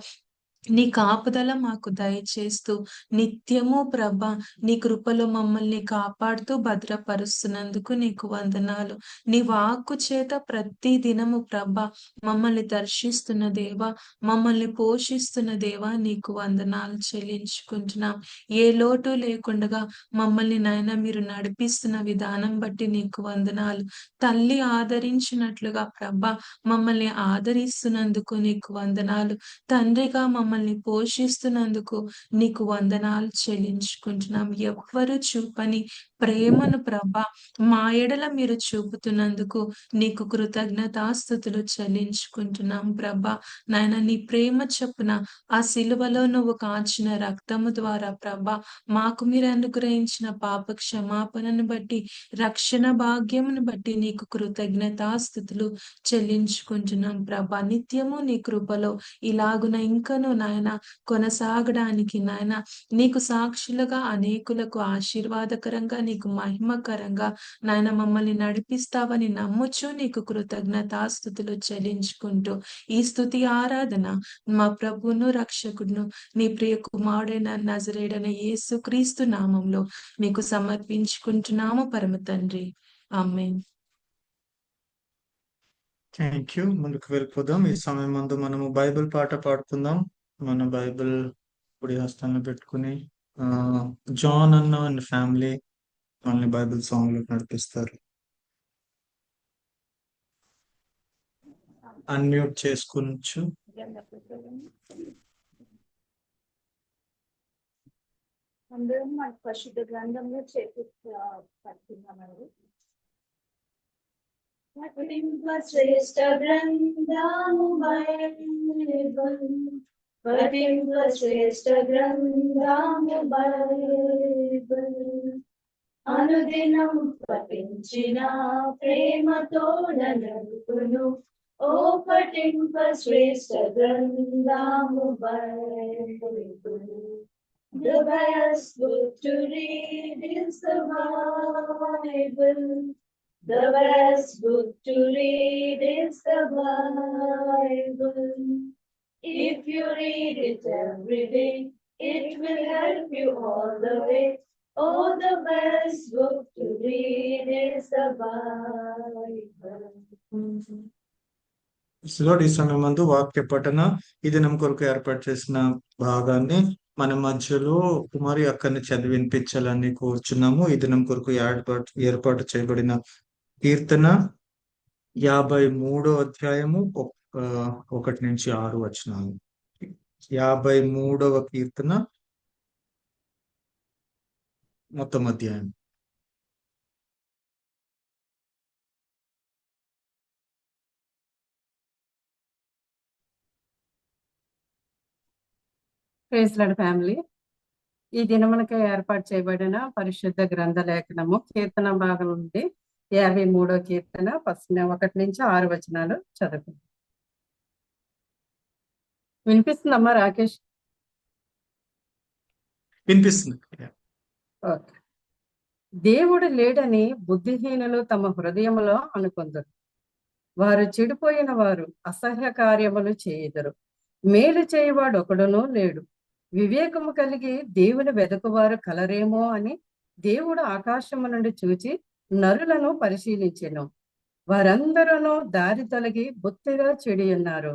నీ కాపుదల మాకు దయచేస్తూ నిత్యము ప్రభా నీ కృపలో మమ్మల్ని కాపాడుతూ భద్రపరుస్తున్నందుకు నీకు వందనాలు. నీ వాక్కు చేత ప్రతి దినము ప్రభా మమ్మల్ని దర్శిస్తున్న దేవా, మమ్మల్ని పోషిస్తున్న దేవా, నీకు వందనాలు చెల్లించుకుంటున్నాం. ఏ లోటు లేకుండా మమ్మల్ని నాయన మీరు నడిపిస్తున్న విధానం బట్టి నీకు వందనాలు. తల్లి ఆదరించినట్లుగా ప్రభా మమ్మల్ని ఆదరిస్తున్నందుకు నీకు వందనాలు. తండ్రిగా మమ్మల్ని పోషిస్తున్నందుకు నీకు వందనాలు చెల్లించుకుంటున్నాం. ఎవ్వరు చూపని ప్రేమను ప్రభా మా ఎడల మీరు చూపుతున్నందుకు నీకు కృతజ్ఞతాస్తుతులు చెల్లించుకుంటున్నాం ప్రభా. నాయన నీ ప్రేమ చొప్పున ఆ సిలువలో నువ్వు కాచిన రక్తము ద్వారా ప్రభా మాకు మీరు అనుగ్రహించిన పాప క్షమాపణను బట్టి, రక్షణ భాగ్యమును బట్టి నీకు కృతజ్ఞతాస్తుతులు చెల్లించుకుంటున్నాం ప్రభా. నిత్యము నీ కృపలో ఇలాగున ఇంకను నాయన కొనసాగడానికి నాయన నీకు సాక్షులుగా అనేకులకు ఆశీర్వాదకరంగా, నీకు మహిమకరంగా నాయన మమ్మల్ని నడిపిస్తావని నమ్ముచు నీకు కృతజ్ఞతాస్తుతులు చెల్లించుకుంటూ ఈ స్తుతి ఆరాధన మా ప్రభువును రక్షకుడును నీ ప్రియ కుమారుడైన నజరేయుడైన యేసు క్రీస్తు నామంలో మీకు సమర్పించుకుంటున్నాము పరమ తండ్రి. ఆమేన్. Thank you. ముందుకు వెళ్ళిపోదాం. ఈ సమయం ముందు మనము బైబిల్ పాట పాడుకుందాం. మన బైబిల్ కుడి హస్తాన్ని పెట్టుకుని జాన్ అన్న అండ్ ఫ్యామిలీ మనల్ని బైబిల్ సాంగ్ లో నడిపిస్తారు. అన్మ్యూట్ చేసుకోవచ్చు. అందరం మన పరిశుద్ధ గ్రంథంలో పడుతున్నామండి. శ్రేష్ఠ గ్రంథము బైబిల్, పఠింప శ్రేష్ఠ గ్రంథము బైబిల్, అనుదినం పఠించిన ప్రేమతో నడుపును. ఓ పఠింప శ్రేష్ఠ గ్రంథము Bible. The best book to read is the Bible. The best book to read is the Bible. If you read it every day, it will help you all the way. Oh, the best book to read is the Bible. ఈ సమయం ముందు వాక్య పఠన ఈ దినం కొరకు ఏర్పాటు చేసిన భాగాన్ని మన మధ్యలో కుమారి అక్కని చదివి వినిపించాలని కోరుచున్నాము. ఈ దినం కొరకు ఏర్పాటు చేయబడిన కీర్తన 53వ అధ్యాయము 1 నుంచి 6 వచనాలు. 53వ కీర్తన మొత్తం అధ్యాయం. Praise Lord family. ఈ దినమునకై ఏర్పాటు చేయబడిన పరిశుద్ధ గ్రంథ లేఖనము కీర్తన భాగం నుండి 53వ కీర్తన 1 నుంచి 6 వచనాలు చదువుకుందాం. వినిపిస్తుందమ్మా రాకేష్? వినిపిస్తుంది. ఓకే. దేవుడు లేడని బుద్ధిహీనులు తమ హృదయములో అనుకొందరు. వారు చెడిపోయిన వారు అసహ్య కార్యములు చేయుదురు. మేలు చేయవాడు ఒకడునూ లేడు. వివేకము కలిగి దేవుని వెదకువారు కలరేమో అని దేవుడు ఆకాశము నుండి చూచి నరులను పరిశీలించెను. వారందరూ దారి తొలగి బొత్తిగా చెడి ఉన్నారు.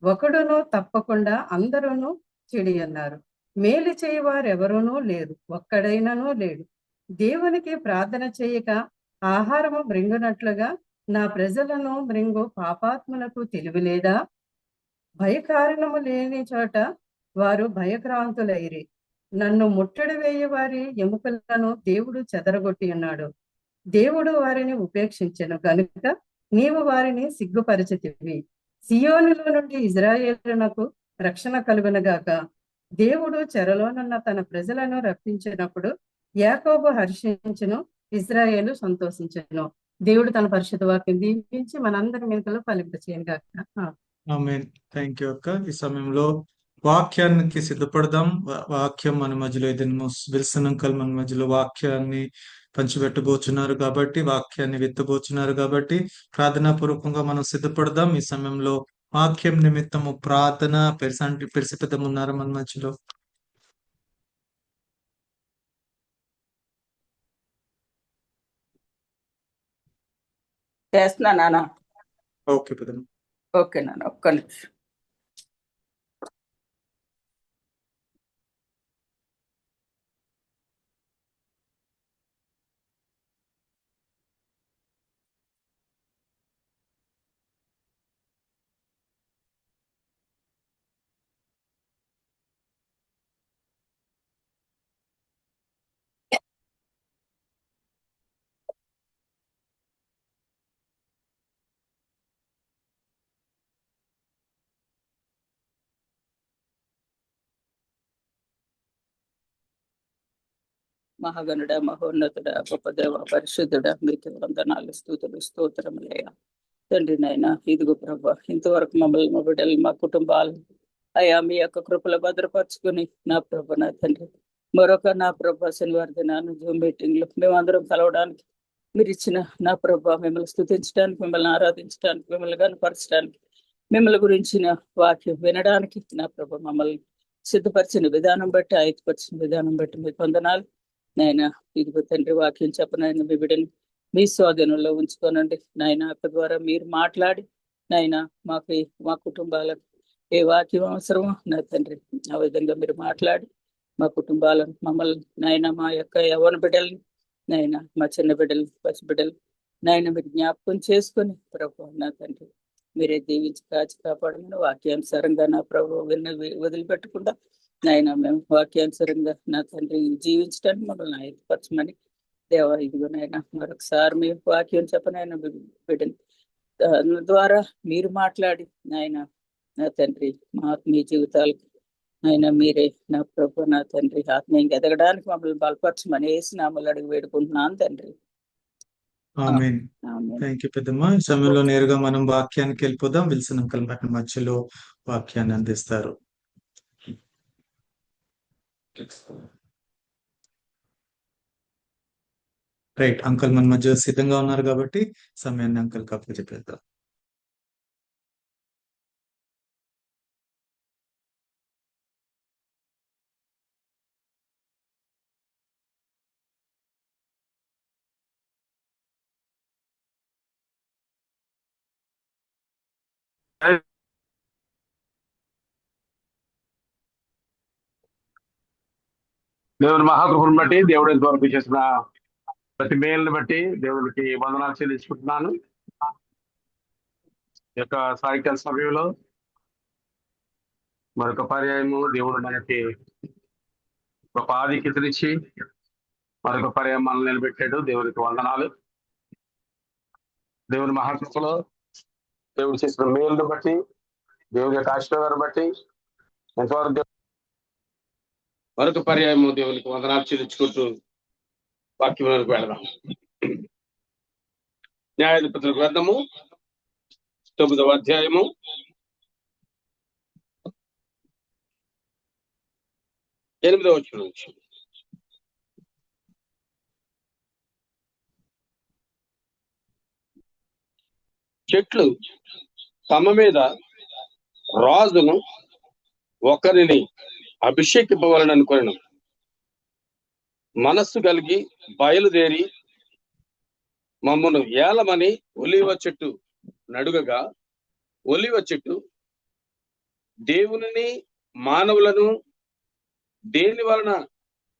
ఒకడును తప్పకుండా అందరూ చెడి ఉన్నారు. మేలు చేయవారెవరూనూ లేరు, ఒక్కడైనను లేడు. దేవునికి ప్రార్థన చేయక ఆహారము మృంగునట్లుగా నా ప్రజలను మృంగు పాపాత్ములకు తెలివిలేదా? భయకారణము లేని చోట వారు భయక్రాంతులైరి. నన్ను ముట్టడి వేయి వారి ఎముకలను దేవుడు చెదరగొట్టి ఉన్నాడు. దేవుడు వారిని ఉపేక్షించెను గనుక నీవు వారిని సిగ్గుపరచితివి. సియోనులో నుండి ఇజ్రాయేలునకు రక్షణ కలుగునుగాక. దేవుడు చెరలోనున్న తన ప్రజలను రప్పించినప్పుడు యాకోబు హర్షించును, ఇజ్రాయేలు సంతోషించును. దేవుడు తన పరిశుద్ధ వాక్యం దీవించి మనందరి మీదలో ఫలింపచేయను గాక. ఆమేన్. థ్యాంక్ యూ అక్క. ఈ సమయంలో వాక్యానికి సిద్ధపడదాం. వాక్యం మన మధ్యలో ఏదైనా విల్సన్ అంకల్ మన మధ్యలో వాక్యాన్ని పంచిపెట్టబోచున్నారు కాబట్టి, వాక్యాన్ని విత్తబోచున్నారు కాబట్టి ప్రార్థనా పూర్వకంగా మనం సిద్ధపడదాం. ఈ సమయంలో వాక్యం నిమిత్తము ప్రార్థన పెరిసిపెద్దం ఉన్నారు మన మధ్యలో. చేస్తున్నా నాన్న. ఓకే పెద్దమ్మ. ఓకే నాన్న, ఒక్క నిమిషం. మహాగణుడ, మహోన్నతుడ, గొప్ప దేవ, పరిశుద్ధుడ, మీకు వందనాలు, స్తుతులు, స్తోత్రములయ్యా తండ్రి. నాయన ఇదిగో ప్రభా, ఇంతవరకు మమ్మల్ని, మా బిడ్డలు, మా కుటుంబాలు అయ్యా మీ యొక్క కృపలో భద్రపరుచుకుని నా ప్రభ, నా తండ్రి మరొక నా ప్రభ శనివారం దినాన్ని జూమ్ మీటింగ్ లో మేమందరం కలవడానికి మీరు ఇచ్చిన నా ప్రభ, మిమ్మల్ని స్తుతించడానికి, మిమ్మల్ని ఆరాధించడానికి, మిమ్మల్ని కనపరచడానికి, మిమ్మల్ని గురించిన వాక్యం వినడానికి నా ప్రభ మమ్మల్ని సిద్ధపరిచిన విధానం బట్టి, ఆయతపరిచిన విధానం బట్టి మీకు వందనాలు నాయన. ఇదిగో తండ్రి వాక్యం చెప్పనైనా మీ బిడ్డని మీ స్వాధీనంలో ఉంచుకోనండి నాయన. అక్క ద్వారా మీరు మాట్లాడి నాయన మా కుటుంబాలకు ఏ వాక్యం అవసరమో నా తండ్రి ఆ విధంగా మీరు మాట్లాడి మా కుటుంబాలను, మమ్మల్ని నాయన, మా యొక్క యవ్వన బిడ్డల్ని నాయన, మా చిన్న బిడ్డలు, పసి బిడ్డలు నాయన మీరు జ్ఞాపకం చేసుకొని ప్రభు నా తండ్రి మీరే దీవించి కాచి కాపాడమని వాక్యానుసారంగా నా ప్రభు వదిలిపెట్టకుండా నాయన మేము వాక్యానుసారంగా నా తండ్రి జీవించడానికి మమ్మల్ని ఆయతపరచమని దేవా. ఇదిగో నాయన మరొకసారి మీ వాక్యం చెప్పనైనా బిడ్డని ద్వారా మీరు మాట్లాడి నాయన నా తండ్రి మా ఆత్మీయ జీవితాలకు నాయన మీరే నా ప్రభు నా తండ్రి ఆత్మీయంగా ఎదగడానికి మమ్మల్ని బలపరచమని యేసు నామములో అడిగి వేడుకుంటున్నాను తండ్రి. ఆమేన్. థ్యాంక్ యూ పెద్దమ్మ. ఈ సమయంలో నేరుగా మనం వాక్యానికి వెళ్ళిపోదాం. విల్సన్ అంకల్ మన మధ్యలో వాక్యాన్ని అందిస్తారు. రైట్, అంకల్ మన మధ్య సిద్ధంగా ఉన్నారు కాబట్టి సమయాన్ని అంకల్ కప్పు చెప్పేద్దాం. దేవుని మహాకృపను బట్టి, దేవుడు ఎంతవరకు చేసిన ప్రతి మేలుని బట్టి దేవుడికి వందనాలు చెల్లించుకుంటున్నాను. ఈ యొక్క సాయంకాల సమయంలో మరొక పర్యాయము దేవుడు మనకి ఒక ఆధిక్యతనిచ్చి మరొక పర్యాయం మనల్ని నిలబెట్టాడు. దేవునికి వందనాలు. దేవుని మహాకృపలో దేవుడు చేసిన మేలును బట్టి, దేవుని యొక్క ఆశీర్వాదాన్ని బట్టి ఎంతవరకు మరొక పర్యాయము దేవునికి వందనాలు చెల్లించుకుంటూ వాక్యంలోకి వెళదాం. న్యాయాధిపతుల గ్రంథము 9వ అధ్యాయము 8వ వచనం నుంచి. చెట్లు తమ మీద రాజును ఒకరిని అభిషేకింపవాలని అనుకున్నాను. మనస్సు కలిగి బయలుదేరి మమ్మను ఏలమని ఒలీవ చెట్టు నడుగగా, ఒలీవ చెట్టు దేవునిని మానవులను దేని వలన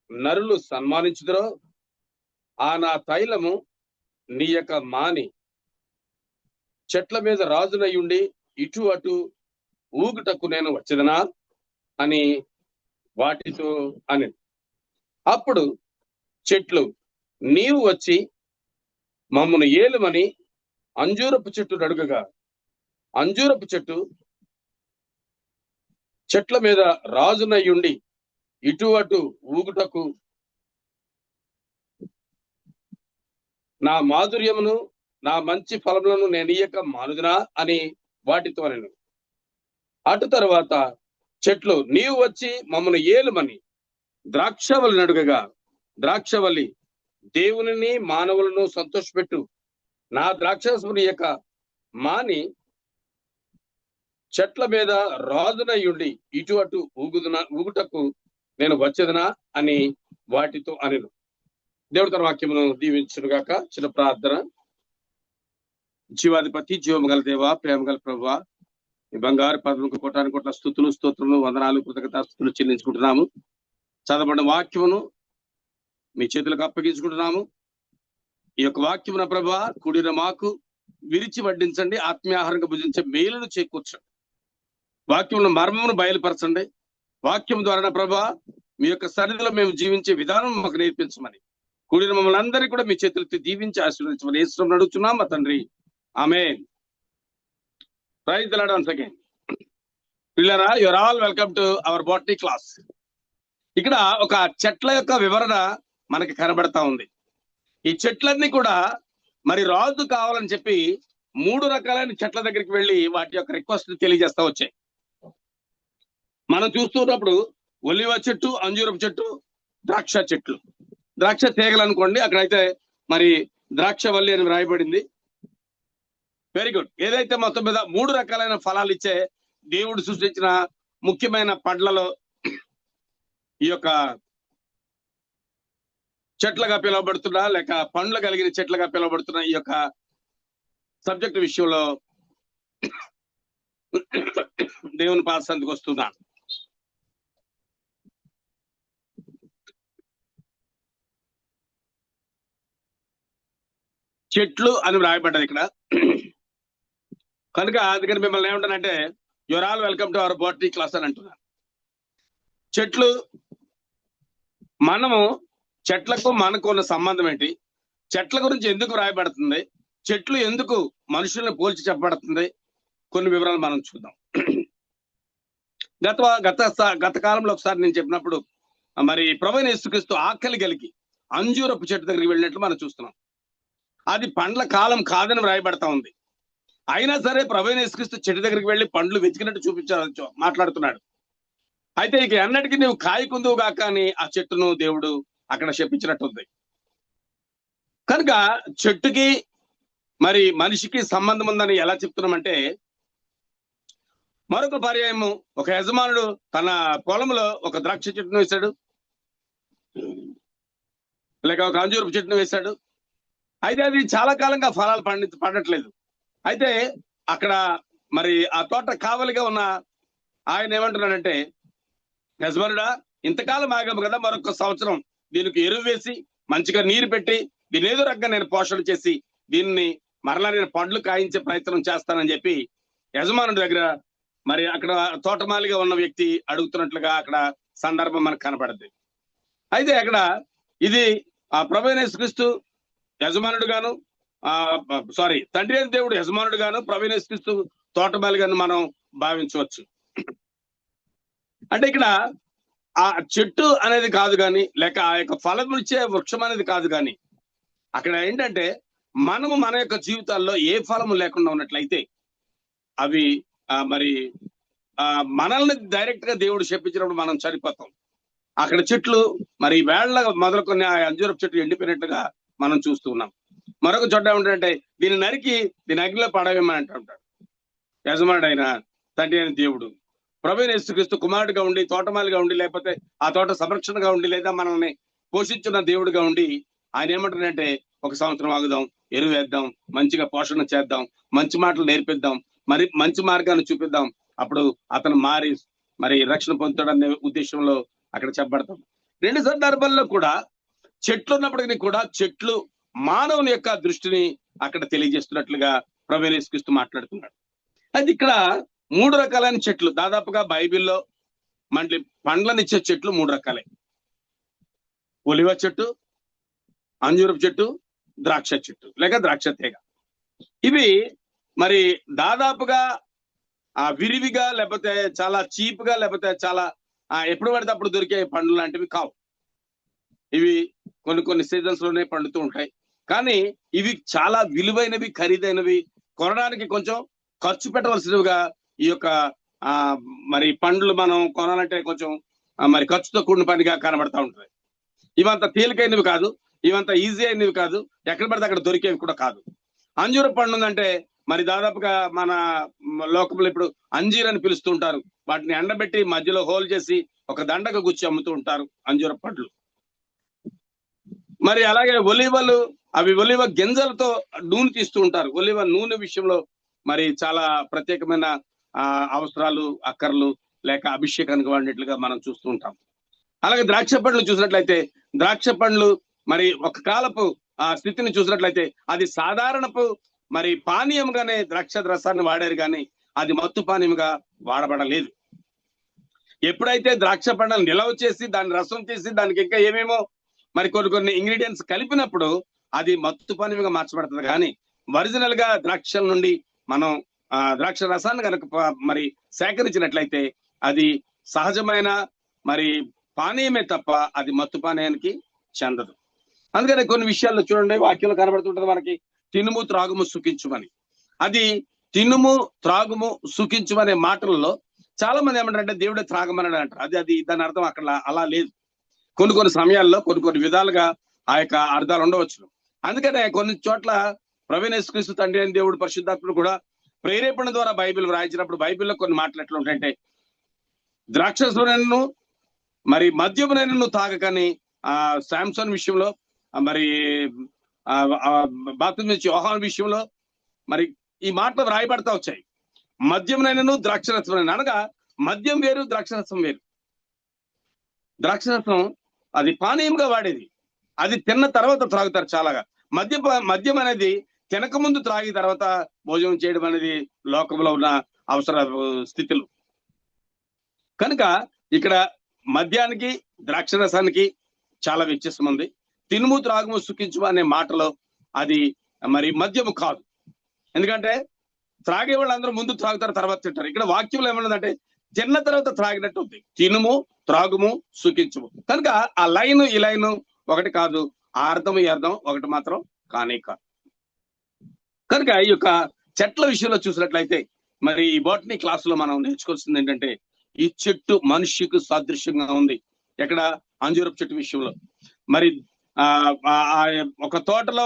నరులు సన్మానించుదరో ఆ నా తైలము నీ యొక్క మాని చెట్ల మీద రాజునయ్యుండి ఇటు అటు ఊగుటకు నేను వచ్చేదనా అని వాటితో అని. అప్పుడు చెట్లు నీవు వచ్చి మమ్మను ఏలుమని అంజూరపు చెట్టు నడుగగా, అంజూరపు చెట్టు చెట్ల మీద రాజునయ్యుండి ఇటు అటు ఊగుటకు నా మాధుర్యమును నా మంచి ఫలములను నేను ఇయ్యక మానుదునా అని వాటితో నేను. అటు తర్వాత చెట్లు నీవు వచ్చి మమ్మను ఏలుమని ద్రాక్షవల్లి నడుగగా, ద్రాక్షవల్లి దేవునిని మానవులను సంతోషపెట్టు నా ద్రాక్షరసముని యొక్క మాని చెట్ల మీద రాజునయ్యుండి ఇటు అటు ఊగుటకు నేను వచ్చేదనా అని వాటితో అనెను. దేవుడి తన వాక్యమును దీవించునుగాక. చిన్న ప్రార్థన. జీవాధిపతి, జీవము గల దేవ, ప్రేమ గల ప్రభువా, ఈ బంగారు పదములకు కోటాను కోట్ల స్తుతులు, స్తోత్రములు, వందనాలు, కృతజ్ఞతాస్తుతులు చెల్లించుకుంటున్నాము. చదవబడిన వాక్యమును మీ చేతులకు అప్పగించుకుంటున్నాము. ఈ యొక్క వాక్యమున ప్రభువా కూడిన మాకు విరిచి వడ్డించండి, ఆత్మీయాహారంగా భుజించే మేలును చేకూర్చండి. వాక్యమును మర్మమును బయలుపరచండి. వాక్యం ద్వారా ప్రభువా మీ యొక్క సన్నిధిలో మేము జీవించే విధానం మాకు నేర్పించమని కూడిన మమ్మల్ని అందరికీ కూడా మీ చేతులతో దీవించి ఆశీర్వదించమని యేసునామమున అడుగుతున్నాం మా తండ్రి, ఆమేన్. Praise the Lord once again. పిల్లరా, you are all welcome to our botany class. ఇక్కడ ఒక చెట్ల యొక్క వివరణ మనకి కనబడతా ఉంది. ఈ చెట్లన్నీ కూడా మరి రాజు కావాలని చెప్పి 3 రకాలైన చెట్ల దగ్గరికి వెళ్ళి వాటి యొక్క రిక్వెస్ట్ తెలియజేస్తా వచ్చాయి. మనం చూస్తున్నప్పుడు ఒలివ చెట్టు, అంజూరపు చెట్టు, ద్రాక్ష చెట్లు, ద్రాక్ష తీగలు అనుకోండి, అక్కడైతే మరి ద్రాక్షవల్లి అని వ్రాయబడింది. Very good. ఏదైతే మొత్తం మీద 3 రకాలైన ఫలాలు ఇచ్చే దేవుడు సృష్టించిన ముఖ్యమైన పండ్లలో ఈ యొక్క చెట్లుగా పిలువబడుతున్నా లేక పండ్లు కలిగిన చెట్లుగా పిలువబడుతున్న ఈ యొక్క సబ్జెక్ట్ విషయంలో దేవుని పాదసన్నిధికి వస్తున్నాను. చెట్లు అని వ్రాయబడ్డది ఇక్కడ కనుక. అందుకని మిమ్మల్ని ఏమంటానంటే your all welcome to our botany class అని అంటున్నాను. చెట్లు, మనము చెట్లకు మనకు ఉన్న సంబంధం ఏంటి, చెట్ల గురించి ఎందుకు వ్రాయబడుతుంది, చెట్లు ఎందుకు మనుషుల్ని పోల్చి చెప్పబడుతుంది, కొన్ని వివరాలు మనం చూద్దాం. గత కాలంలో ఒకసారి నేను చెప్పినప్పుడు మరి ప్రభువైన యేసుక్రీస్తు ఆకలి కలిగి అంజూరపు చెట్టు దగ్గరికి వెళ్ళినట్లు మనం చూస్తున్నాం. అది పండ్ల కాలం కాదని వ్రాయబడతా ఉంది. అయినా సరే ప్రభువైన యేసుక్రీస్తు చెట్టు దగ్గరికి వెళ్ళి పండ్లు వెతికినట్టు మాట్లాడుతున్నాడు. అయితే ఇక అన్నటికీ నువ్వు కాయకుందువు గాక అని ఆ చెట్టును దేవుడు అక్కడ చెప్పించినట్టుంది. కనుక చెట్టుకి మరి మనిషికి సంబంధం ఉందని ఎలా చెప్తున్నామంటే, మరొక పర్యాయము ఒక యజమానుడు తన పొలంలో ఒక ద్రాక్ష చెట్టును వేశాడు, లేక ఒక అంజూరపు చెట్టును వేశాడు. అయితే అది చాలా కాలంగా ఫలాలు పండట్లేదు. అయితే అక్కడ మరి ఆ తోట కావలిగా ఉన్న ఆయన ఏమంటున్నాడంటే, యజమానుడా, ఇంతకాలం ఆగాము కదా, మరొక సంవత్సరం దీనికి ఎరువు వేసి మంచిగా నీరు పెట్టి దీని ఏదో రకంగా నేను పోషణ చేసి దీన్ని మరలా నేను పండ్లు కాయించే ప్రయత్నం చేస్తానని చెప్పి యజమానుడి దగ్గర మరి అక్కడ తోటమాలిగా ఉన్న వ్యక్తి అడుగుతున్నట్లుగా అక్కడ సందర్భం మనకు కనపడుద్ది. అయితే అక్కడ ఇది ఆ ప్రభువైన యేసుక్రీస్తు యజమానుడు గాను తండ్రి అయిన దేవుడు యజమానుడు గాను ప్రభువైన యేసుక్రీస్తు తోటమాలిగాను మనం భావించవచ్చు. అంటే ఇక్కడ ఆ చెట్టు అనేది కాదు కానీ, లేక ఆ యొక్క ఫలం ఇచ్చే వృక్షం అనేది కాదు కానీ, అక్కడ ఏంటంటే మనము మన యొక్క జీవితాల్లో ఏ ఫలము లేకుండా ఉన్నట్లయితే అవి మరి మనల్ని డైరెక్ట్ గా దేవుడు శపించినప్పుడు మనం చనిపోతాం. అక్కడ చెట్లు మరి వేళ్ల మొదలుకొని ఆ అంజూరపు చెట్లు ఎండిపోయినట్టుగా మనం చూస్తూ ఉన్నాం. మరొక చోట ఏమంటాడంటే దీన్ని నరికి దీని అగ్నిలో పడవేమని అంటుంటాడు యజమానుడు అయిన తండ్రి అయిన దేవుడు. ప్రభువైన యేసుక్రీస్తు కుమారుడిగా ఉండి, తోటమాలిగా ఉండి, లేకపోతే ఆ తోట సంరక్షణగా ఉండి, లేదా మనల్ని పోషించిన దేవుడిగా ఉండి ఆయన ఏమంటాడంటే 1 సంవత్సరం ఆగుదాం, ఎరువు వేద్దాం, మంచిగా పోషణ చేద్దాం, మంచి మాటలు నేర్పిద్దాం, మరి మంచి మార్గాన్ని చూపిద్దాం, అప్పుడు అతను మారి మరి రక్షణ పొందుతాడనే ఉద్దేశంలో అక్కడ చెప్పబడతాం. 2 సందర్భాల్లో కూడా చెట్లు ఉన్నప్పటికీ కూడా చెట్లు మానవుని యొక్క దృష్టిని అక్కడ తెలియజేస్తున్నట్లుగా ప్రభువైన యేసుక్రీస్తు మాట్లాడుతున్నాడు. అయితే ఇక్కడ 3 రకాలైన చెట్లు దాదాపుగా బైబిల్లో మళ్ళీ పండ్లనిచ్చే చెట్లు 3 రకాలే. ఒలివ చెట్టు, అంజూరపు చెట్టు, ద్రాక్ష చెట్టు లేక ద్రాక్ష తీగ. ఇవి మరి దాదాపుగా విరివిగా లేకపోతే చాలా చీప్ గా లేకపోతే చాలా ఎప్పుడు పడితే అప్పుడు దొరికే పండ్లు లాంటివి కావు. ఇవి కొన్ని సీజన్స్ లోనే పండుతూ ఉంటాయి. కానీ ఇవి చాలా విలువైనవి, ఖరీదైనవి, కొనడానికి కొంచెం ఖర్చు పెట్టవలసినవిగా ఈ యొక్క మరి పండ్లు మనం కొనాలంటే కొంచెం మరి ఖర్చుతో కూడిన పనిగా కనబడతా ఉంటుంది. ఇవంత తేలికైనవి కాదు, ఇవంత ఈజీ అయినవి కాదు, ఎక్కడ పడితే అక్కడ దొరికేవి కూడా కాదు. అంజూర పండు ఉందంటే మరి దాదాపుగా మన లోకంలో ఇప్పుడు అంజీర్ అని పిలుస్తూ ఉంటారు. వాటిని ఎండబెట్టి మధ్యలో హోల్ చేసి ఒక దండకు గుచ్చి అమ్ముతూ ఉంటారు అంజూర పండ్లు. మరి అలాగే ఒలివలు, అవి ఒలివ గింజలతో నూనె తీస్తూ ఉంటారు. ఒలివ నూనె విషయంలో మరి చాలా ప్రత్యేకమైన అవసరాలు, అక్కర్లు లేక అభిషేకానికి వాడినట్లుగా మనం చూస్తూ ఉంటాం. అలాగే ద్రాక్ష పండ్లు చూసినట్లయితే ద్రాక్ష పండ్లు మరి ఒక కాలపు స్థితిని చూసినట్లయితే అది సాధారణపు మరి పానీయంగానే ద్రాక్ష రసాన్ని వాడారు, కానీ అది మత్తు పానీయంగా వాడబడలేదు. ఎప్పుడైతే ద్రాక్ష పండ్లను నిలవ చేసి దాన్ని రసం చేసి దానికి ఇంకా ఏమేమో మరి కొన్ని ఇంగ్రీడియంట్స్ కలిపినప్పుడు అది మత్తు పానీయంగా మార్చబడుతుంది. కానీ ఒరిజినల్ గా ద్రాక్షల నుండి మనం ద్రాక్ష రసాన్ని కనుక మరి సేకరించినట్లయితే అది సహజమైన మరి పానీయమే తప్ప అది మత్తు పానీయానికి చెందదు. అందుకని కొన్ని విషయాల్లో చూడండి, వాక్యంలో కనబడుతుంటది మనకి తినుము త్రాగుము సుఖించుమని. అది తినుము త్రాగుము సుఖించుమనే మాటల్లో చాలా మంది ఏమంటారంటే దేవుడే త్రాగమని అంటారు. అది దాని అర్థం అక్కడ అలా లేదు. కొన్ని సమయాల్లో కొన్ని విధాలుగా ఆ యొక్క అర్థాలు ఉండవచ్చు. అందుకనే కొన్ని చోట్ల ప్రభువైన యేసుక్రీస్తు తండ్రి అయిన దేవుడు పరిశుద్ధాత్ముడు కూడా ప్రేరేపణ ద్వారా బైబిల్ రాయించినప్పుడు బైబిల్లో కొన్ని మాటలు ఎట్లా ఉంటాయంటే ద్రాక్షరసమును మరి మద్యమునైనను తాగకని శాంసన్ విషయంలో, మరి బాప్తిస్మం ఇచ్చే యోహాను విషయంలో మరి ఈ మాటలు రాయబడతా వచ్చాయి. మద్యమునైనను ద్రాక్షరసమునైనా అనగా మద్యం వేరు, ద్రాక్షరసం వేరు. ద్రాక్షరసం అది పానీయంగా వాడేది, అది తిన్న తర్వాత త్రాగుతారు చాలాగా. మద్యం అనేది తినక ముందు త్రాగి తర్వాత భోజనం చేయడం అనేది లోకంలో ఉన్న అవసర స్థితులు. కనుక ఇక్కడ మద్యానికి ద్రాక్షరసానికి చాలా వ్యత్యాసం ఉంది. తినుము త్రాగుము సుఖించు అనే మాటలో అది మరి మద్యము కాదు. ఎందుకంటే త్రాగే వాళ్ళందరూ ముందు త్రాగుతారు, తర్వాత తింటారు. ఇక్కడ వాక్యంలో ఏమన్నదంటే తిన్న తర్వాత త్రాగినట్టు ఉంది. తినుము త్రాగుము సుఖించుము. కనుక ఆ లైన్ ఈ లైన్ ఒకటి కాదు, ఆ అర్థం ఈ అర్థం ఒకటి మాత్రం కానే కాదు. కనుక ఈ యొక్క చెట్ల విషయంలో చూసినట్లయితే మరి ఈ బోటనీ క్లాసులో మనం నేర్చుకోవాల్సింది ఏంటంటే ఈ చెట్టు మనిషికి సాదృశ్యంగా ఉంది. ఎక్కడ అంజూరపు చెట్టు విషయంలో మరి ఒక తోటలో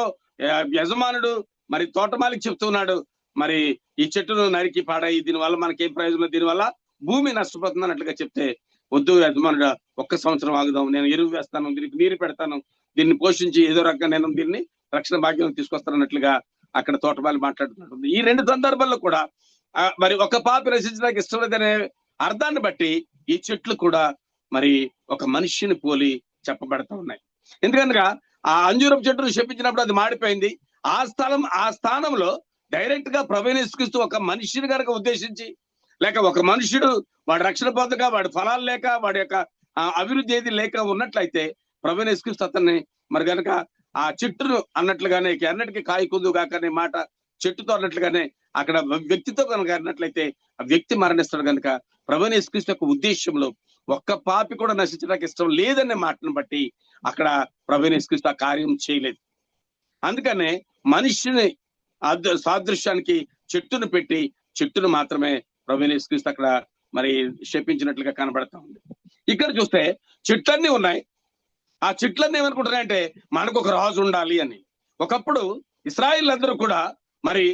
యజమానుడు మరి తోటమాలికి చెప్తున్నాడు, మరి ఈ చెట్టును నరికి పాడాయి, దీనివల్ల మనకేం ప్రయోజనం, దీనివల్ల భూమి నష్టపోతుంది అన్నట్లుగా చెప్తే, వద్దు యజమానుడు 1 సంవత్సరం ఆగుదాం, నేను ఎరువు వేస్తాను, దీనికి నీరు పెడతాను, దీన్ని పోషించి ఏదో రకంగా నేను దీన్ని రక్షణ భాగ్యం తీసుకొస్తాను అన్నట్లుగా అక్కడ తోటమాలి మాట్లాడుతున్నట్టుంది. ఈ 2 సందర్భాల్లో కూడా మరి ఒక పాపి రచించడానికి ఇష్టం లేదనే అర్థాన్ని బట్టి ఈ చెట్లు కూడా మరి ఒక మనిషిని పోలి చెప్పబడతా ఉన్నాయి. ఎందుకనగా ఆ అంజూరపు చెట్టును శపించినప్పుడు అది మాడిపోయింది. ఆ స్థానంలో డైరెక్ట్ గా ప్రభువైన యేసుక్రీస్తు ఒక మనిషిని కనుక ఉద్దేశించి, లేక ఒక మనుషుడు వాడి రక్షణ పొందక, వాడి ఫలాలు లేక, వాడి యొక్క అభివృద్ధి ఏది లేక ఉన్నట్లయితే ప్రభువైన యేసుక్రీస్తు అతన్ని మరి కనుక ఆ చెట్టును అన్నట్లుగానే ఎన్నటికీ కాయకుందు కాక అనే మాట చెట్టుతో అన్నట్లుగానే అక్కడ వ్యక్తితో కనుక అన్నట్లయితే ఆ వ్యక్తి మరణిస్తాడు. కనుక ప్రభువైన యేసుక్రీస్తు యొక్క ఉద్దేశంలో ఒక్క పాపి కూడా నశించడానికి ఇష్టం లేదనే మాటను బట్టి అక్కడ ప్రభువైన యేసుక్రీస్తు ఆ కార్యం చేయలేదు. అందుకనే మనిషిని సాదృశ్యానికి చెట్టును పెట్టి చెట్టును మాత్రమే ప్రభువైన యేసుక్రీస్తు అక్కడ మరి శపించినట్లుగా కనబడతా ఉంది. ఇక్కడ చూస్తే చెట్లన్నీ ఉన్నాయి. ఆ చెట్లన్నీ ఏమనుకుంటున్నాయంటే మనకు ఒక రాజు ఉండాలి అని. ఒకప్పుడు ఇశ్రాయేల్ అందరూ కూడా మరి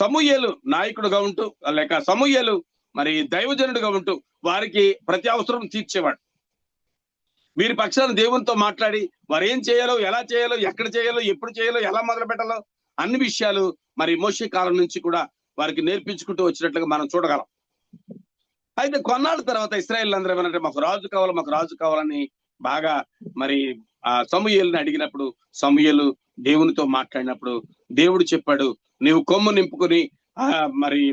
సమూయేలు నాయకుడుగా ఉంటూ లేక సమూయేలు మరి దైవజనుడిగా ఉంటూ వారికి ప్రతి అవసరం తీర్చేవాడు. వీరి పక్షాన దేవునితో మాట్లాడి వారు ఏం చేయాలో, ఎలా చేయాలో, ఎక్కడ చేయాలో, ఎప్పుడు చేయాలో, ఎలా మొదలు పెట్టాలో అన్ని విషయాలు మరి మోషే కాలం నుంచి కూడా వారికి నేర్పించుకుంటూ వచ్చినట్లుగా మనం చూడగలం. అయితే కొన్నాళ్ళ తర్వాత ఇశ్రాయేల్ అందరూ ఏమనంటే మాకు రాజు కావాలి, మాకు రాజు కావాలని బాగా మరి సమూయేలుని అడిగినప్పుడు సమూయేలు దేవునితో మాట్లాడినప్పుడు దేవుడు చెప్పాడు, నీవు కొమ్ము నింపుకొని మరి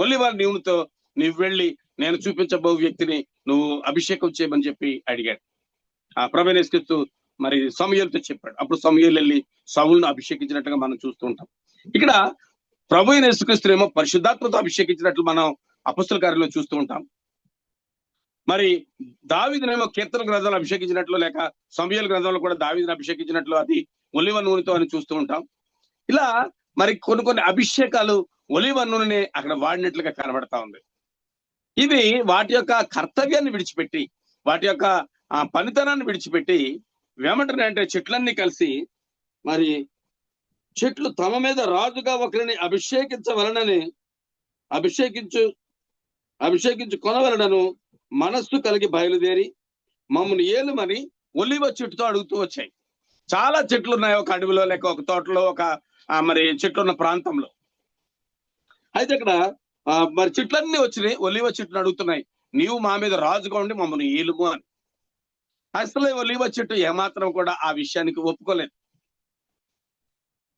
ఒలీవ నీవుతో నీవు వెళ్ళి నేను చూపించబో వ్యక్తిని నువ్వు అభిషేకం చేయమని చెప్పి అడిగాడు. ప్రభువైన యేసుక్రీస్తు మరి సమూయేలుతో చెప్పాడు. అప్పుడు సమూయేలు వెళ్ళి సౌలును అభిషేకించినట్టుగా మనం చూస్తూ ఉంటాం. ఇక్కడ ప్రభువైన యేసుక్రీస్తు ఏమో పరిశుద్ధాత్మతో అభిషేకించినట్లు మనం అపొస్తలుల కార్యంలో చూస్తూ ఉంటాం. మరి దావీదునేమో కీర్తన గ్రంథంలో అభిషేకించినట్లు లేక సమూయేలు గ్రంథంలో కూడా దావీదుని అభిషేకించినట్లు అది ఒలీవ నూనెతో అని చూస్తూ ఉంటాం. ఇలా మరి కొన్ని అభిషేకాలు ఒలీవ నూనెని అక్కడ వాడినట్లుగా కనబడతా ఉంది. ఇవి వాటి యొక్క కర్తవ్యాన్ని విడిచిపెట్టి వాటి యొక్క పనితనాన్ని విడిచిపెట్టి ఏమంటారు అంటే చెట్లన్నీ కలిసి మరి చెట్లు తమ మీద రాజుగా ఒకరిని అభిషేకించవలనని అభిషేకించు కొనవలనను మనస్సు కలిగి బయలుదేరి మమ్మల్ని ఏలుమని ఒలీవ చెట్టుతో అడుగుతూ వచ్చాయి. చాలా చెట్లు ఉన్నాయి ఒక అడవిలో లేక ఒక తోటలో ఒక మరి చెట్లు ఉన్న ప్రాంతంలో. అయితే ఇక్కడ మరి చెట్లన్నీ వచ్చినాయి, ఒలీవ చెట్టును అడుగుతున్నాయి, నీవు మా మీద రాజుగా ఉండి మమ్మల్ని ఏలుము అని. అసలు ఒలీవ చెట్టు ఏమాత్రం కూడా ఆ విషయానికి ఒప్పుకోలేదు.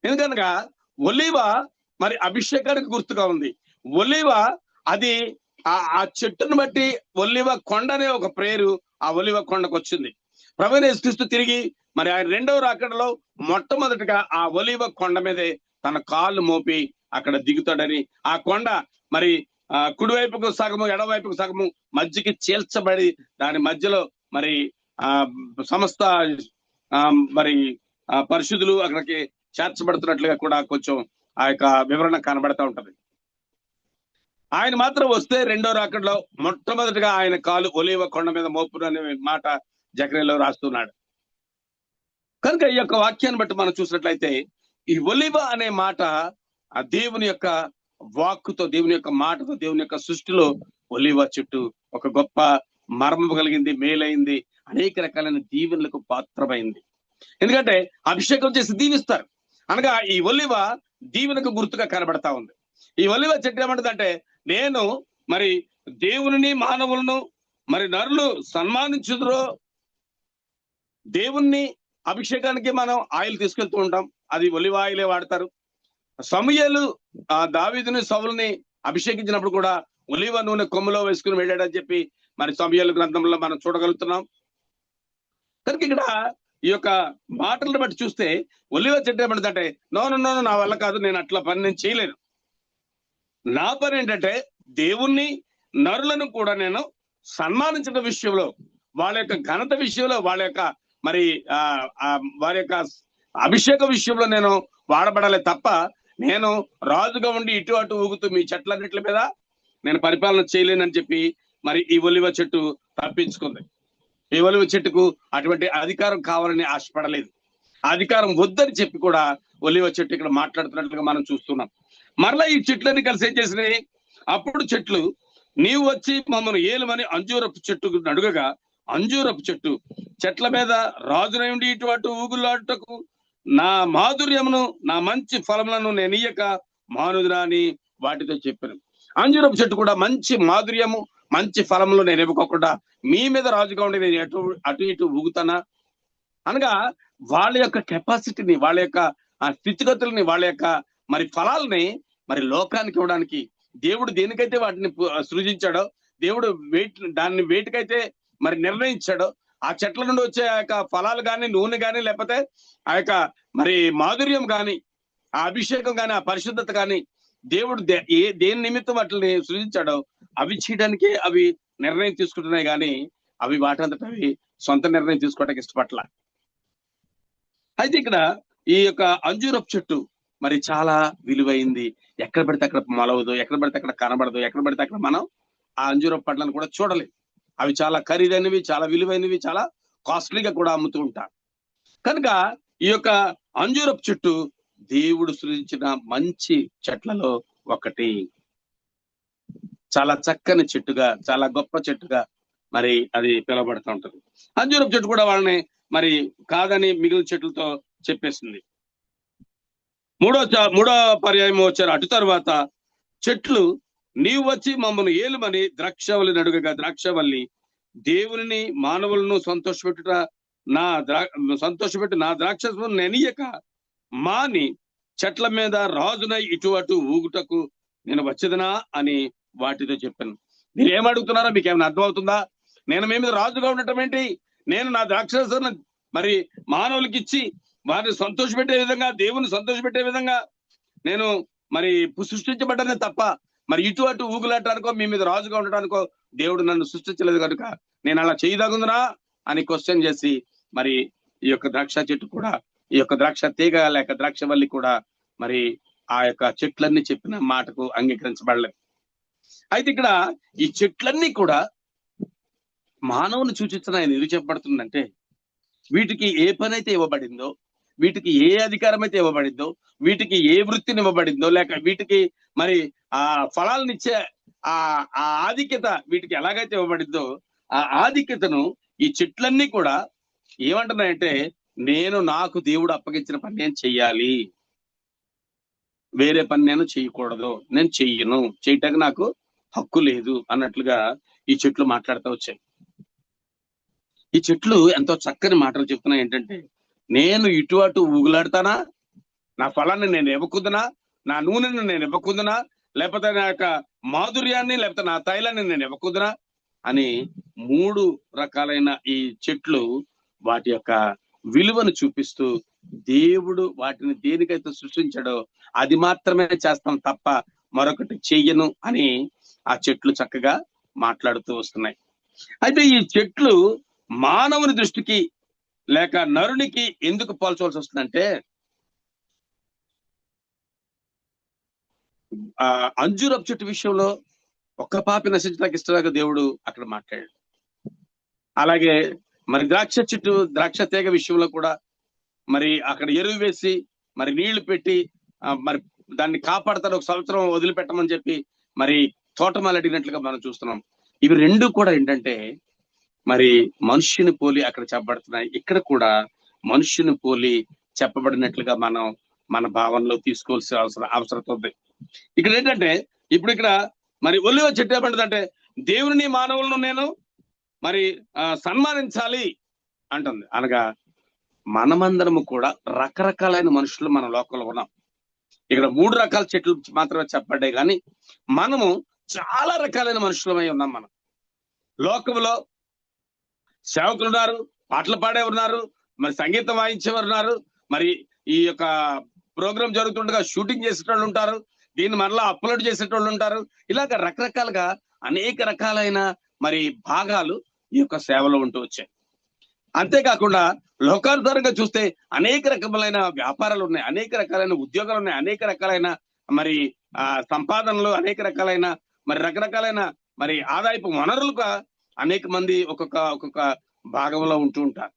ఎందుకనగా ఒలీవ మరి అభిషేకానికి గుర్తుగా ఉంది. ఒలీవ అది ఆ చెట్టును బట్టి ఒలీవ కొండ అనే ఒక పేరు ఆ ఒలీవ కొండకు వచ్చింది. ప్రభువైన యేసుక్రీస్తు తిరిగి మరి ఆయన రెండవ రాకడలో మొట్టమొదటిగా ఆ ఒలీవ కొండ మీదే తన కాళ్ళు మోపి అక్కడ దిగుతాడని, ఆ కొండ మరి కుడివైపుకు సగము ఎడవైపుకు సగము మధ్యకి చేల్చబడి దాని మధ్యలో మరి సమస్త మరి పరిశుద్ధులు అక్కడికి చేర్చబడుతున్నట్లుగా కూడా కొంచెం ఆ యొక్క వివరణ కనబడతా ఉంటది. ఆయన మాత్రం వస్తే రెండో రాకడలో మొట్టమొదటిగా ఆయన కాలు ఒలీవ కొండ మీద మోపును అనే మాట జకర్యాలో రాస్తున్నాడు. కనుక ఈ యొక్క వాక్యాన్ని బట్టి మనం చూసినట్లయితే ఈ ఒలీవ అనే మాట ఆ దేవుని యొక్క వాక్కుతో, దేవుని యొక్క మాటతో, దేవుని యొక్క సృష్టిలో ఒలీవ చెట్టు ఒక గొప్ప మర్మము కలిగింది, మేలైంది, అనేక రకాలైన దీవెనలకు పాత్రమైంది. ఎందుకంటే అభిషేకం చేసి దీవిస్తారు అనగా ఈ ఒలీవ దీవెనకు గుర్తుగా కనబడతా ఉంది. ఈ ఒలీవ చెట్టు ఏమంటుందంటే నేను మరి దేవుని మానవులను మరి నరులు సన్మానించుదురో, దేవుణ్ణి అభిషేకానికి మనం ఆయిల్ తీసుకెళ్తూ ఉంటాం, అది ఒలివ ఆయిలే వాడతారు. సమూయేలు దావీదుని సౌలుని అభిషేకించినప్పుడు కూడా ఒలివ నూనె కొమ్ములో వేసుకుని వెళ్ళాడని చెప్పి మరి సమూయేలు గ్రంథంలో మనం చూడగలుగుతున్నాం. కనుక ఇక్కడ ఈ యొక్క మాటలను బట్టి చూస్తే ఒలివ చెట్టు ఏమంటుందంటే నో నా వల్ల కాదు, నేను అట్లా పని నేను చేయలేను. నా పని ఏంటంటే దేవుణ్ణి నరులను కూడా నేను సన్మానించిన విషయంలో, వాళ్ళ యొక్క ఘనత విషయంలో, వాళ్ళ యొక్క మరి వారి యొక్క అభిషేక విషయంలో నేను వాడబడాలి తప్ప నేను రాజుగా ఉండి ఇటు అటు ఊగుతూ మీ చెట్లన్నిటి మీద నేను పరిపాలన చేయలేనని చెప్పి మరి ఈ ఒలివ చెట్టు తప్పించుకుంది. ఈ ఒలివ చెట్టుకు అటువంటి అధికారం కావాలని ఆశపడలేదు. అధికారం వద్దని చెప్పి కూడా ఒలివ చెట్టు ఇక్కడ మాట్లాడుతున్నట్లుగా మనం చూస్తున్నాం. మరలా ఈ చెట్లన్నీ కలిసి ఏం చేసినాయి, అప్పుడు చెట్లు నీవు వచ్చి మమ్మల్ని ఏలుమని అంజూరపు చెట్టు అడుగగా అంజూరపు చెట్ల మీద రాజునై ఉండి ఇటు అటు ఊగులాటకు నా మాధుర్యమును నా మంచి ఫలములను నేను ఇయ్యక మానుదురా అని వాటితో చెప్పాను. అంజూరపు చెట్టు కూడా మంచి మాధుర్యము మంచి ఫలములు నేను ఇవ్వకోకుండా మీ మీద రాజుగా ఉండి నేను అటు ఇటు ఊగుతానా అనగా వాళ్ళ యొక్క కెపాసిటీని, వాళ్ళ యొక్క స్థితిగతుల్ని, వాళ్ళ యొక్క మరి ఫలాలని మరి లోకానికి ఇవ్వడానికి దేవుడు దేనికైతే వాటిని సృజించాడో, దేవుడు దాన్ని వేటికైతే మరి నిర్ణయించాడో, ఆ చెట్ల నుండి వచ్చే ఆ యొక్క ఫలాలు కానీ, నూనె కానీ, లేకపోతే ఆ యొక్క మరి మాధుర్యం కానీ, ఆ అభిషేకం కానీ, ఆ పరిశుద్ధత కానీ దేవుడు దేని నిమిత్తం వాటిని సృజించాడో అవి చేయడానికే అవి నిర్ణయం తీసుకుంటున్నాయి కానీ అవి వాటంతట అవి సొంత నిర్ణయం తీసుకోవడానికి ఇష్టపట్ల. అయితే ఇక్కడ ఈ యొక్క అంజూరపు చెట్టు మరి చాలా విలువైంది. ఎక్కడ పడితే అక్కడ మొలవదు, ఎక్కడ పడితే అక్కడ కనబడదు, ఎక్కడ పడితే అక్కడ మనం ఆ అంజూరపు పండ్లను కూడా చూడలేం. అవి చాలా ఖరీదైనవి, చాలా విలువైనవి, చాలా కాస్ట్లీగా కూడా అమ్ముతూ ఉంటారు. కనుక ఈ యొక్క అంజూరపు చెట్టు దేవుడు సృజించిన మంచి చెట్లలో ఒకటి. చాలా చక్కని చెట్టుగా, చాలా గొప్ప చెట్టుగా మరి అది పిలువబడుతూ ఉంటుంది. అంజూరపు చెట్టు కూడా వాళ్ళని మరి కాదని మిగిలిన చెట్లతో చెప్పేసింది. మూడో పర్యాయం వచ్చారు. అటు తర్వాత చెట్లు, నీవు వచ్చి మమ్మల్ని ఏలుమని ద్రాక్షవల్లిని అడుగగా, ద్రాక్షవల్లి దేవుని మానవులను సంతోషపెట్టి నా ద్రాక్షను నెనియక మాని చెట్ల మీద రాజునై ఇటు అటు ఊగుటకు నేను వచ్చేదనా అని వాటితో చెప్పాను. మీరు ఏమడుగుతున్నారో మీకు ఏమైనా అర్థమవుతుందా? నేను మీ మీద రాజుగా ఉండటం ఏంటి? నేను నా ద్రాక్షను మరి మానవులకి ఇచ్చి వారిని సంతోషపెట్టే విధంగా, దేవుని సంతోషపెట్టే విధంగా నేను మరి సృష్టించబడ్డానే తప్ప మరి ఇటు అటు ఊగులాటానికో మీ మీద రాజుగా ఉండటానికో దేవుడు నన్ను సృష్టించలేదు కనుక నేను అలా చేయదగుందునా అని క్వశ్చన్ చేసి మరి ఈ యొక్క ద్రాక్ష చెట్టు కూడా, ఈ యొక్క ద్రాక్ష తీగ లేక ద్రాక్షవల్లి కూడా మరి ఆ యొక్క చెట్లన్నీ చెప్పిన మాటకు అంగీకరించబడలేదు. అయితే ఇక్కడ ఈ చెట్లన్నీ కూడా మానవుని సూచిస్తున్నాయి. ఎందుకు చెప్పబడుతుందంటే, వీటికి ఏ పని అయితే ఇవ్వబడిందో, వీటికి ఏ అధికారం అయితే ఇవ్వబడిందో, వీటికి ఏ వృత్తిని ఇవ్వబడిందో, లేక వీటికి మరి ఆ ఫలాలనిచ్చే ఆ ఆధిక్యత వీటికి ఎలాగైతే ఇవ్వబడిందో, ఆ ఆధిక్యతను ఈ చెట్లన్నీ కూడా ఏమంటున్నాయంటే, నాకు దేవుడు అప్పగించిన పని నేను చెయ్యాలి, వేరే పని నేను చేయకూడదు, నేను చెయ్యను, చేయటానికి నాకు హక్కు లేదు అన్నట్లుగా ఈ చెట్లు మాట్లాడుతూ వచ్చాయి. ఈ చెట్లు ఎంతో చక్కని మాటలు చెప్తున్నాయి. ఏంటంటే, నేను ఇటు అటు ఊగులాడతానా, నా ఫలాన్ని నేను ఇవ్వకుందునా, నా నూనెను నేను ఇవ్వకుందునా, లేకపోతే నా యొక్క మాధుర్యాన్ని, లేకపోతే నా తైలాన్ని నేను ఇవ్వకుందునా అని 3 రకాలైన ఈ చెట్లు వాటి యొక్క విలువను చూపిస్తూ, దేవుడు వాటిని దేనికైతే సృష్టించాడో అది మాత్రమే చేస్తాం తప్ప మరొకటి చెయ్యను అని ఆ చెట్లు చక్కగా మాట్లాడుతూ వస్తున్నాయి. అయితే ఈ చెట్లు మానవుని దృష్టికి లేక నరునికి ఎందుకు పోల్చవలసి వస్తుందంటే, అంజూరపు చెట్టు విషయంలో ఒక్క పాపి నశించడానికి ఇష్టంగా దేవుడు అక్కడ మాట్లాడాడు. అలాగే మరి ద్రాక్ష తీగ విషయంలో కూడా మరి అక్కడ ఎరువు వేసి మరి నీళ్లు పెట్టి మరి దాన్ని కాపాడతారు, 1 సంవత్సరం వదిలిపెట్టమని చెప్పి మరి తోటమాలు అడిగినట్లుగా మనం చూస్తున్నాం. ఇవి 2 కూడా ఏంటంటే మరి మనుష్యుని పోలి అక్కడ చెప్పబడుతున్నాయి. ఇక్కడ కూడా మనుష్యుని పోలి చెప్పబడినట్లుగా మనం మన భావనలో తీసుకోవాల్సిన అవసరం ఉంది. ఇక్కడ ఏంటంటే, ఇప్పుడు ఇక్కడ మరి ఒలివ చెట్టు ఏమంటుందంటే, దేవుని మానవులను నేను మరి సన్మానించాలి అంటుంది. అనగా మనమందరము కూడా రకరకాలైన మనుషులు మన లోకంలో ఉన్నాం. ఇక్కడ 3 రకాల చెట్లు మాత్రమే చెప్పబడ్డాయి, కానీ మనము చాలా రకాలైన మనుషులమై ఉన్నాం. మనం లోకంలో సేవకులు ఉన్నారు, పాటలు పాడే ఉన్నారు, మరి సంగీతం వాయించేవారు ఉన్నారు, మరి ఈ యొక్క ప్రోగ్రాం జరుగుతుండగా షూటింగ్ చేసేటోళ్ళు ఉంటారు, దీన్ని మరలా అప్లోడ్ చేసేటోళ్ళు ఉంటారు. ఇలాగ రకరకాలుగా అనేక రకాలైన మరి భాగాలు ఈ యొక్క సేవలో ఉంటూ వచ్చాయి. అంతేకాకుండా లోకానుసారంగా చూస్తే అనేక రకములైన వ్యాపారాలు ఉన్నాయి, అనేక రకాలైన ఉద్యోగాలు ఉన్నాయి, అనేక రకాలైన మరి సంపాదనలు, అనేక రకాలైన మరి రకరకాలైన మరి ఆదాయపు వనరులుగా అనేక మంది ఒక్కొక్క భాగంలో ఉంటూ ఉంటారు.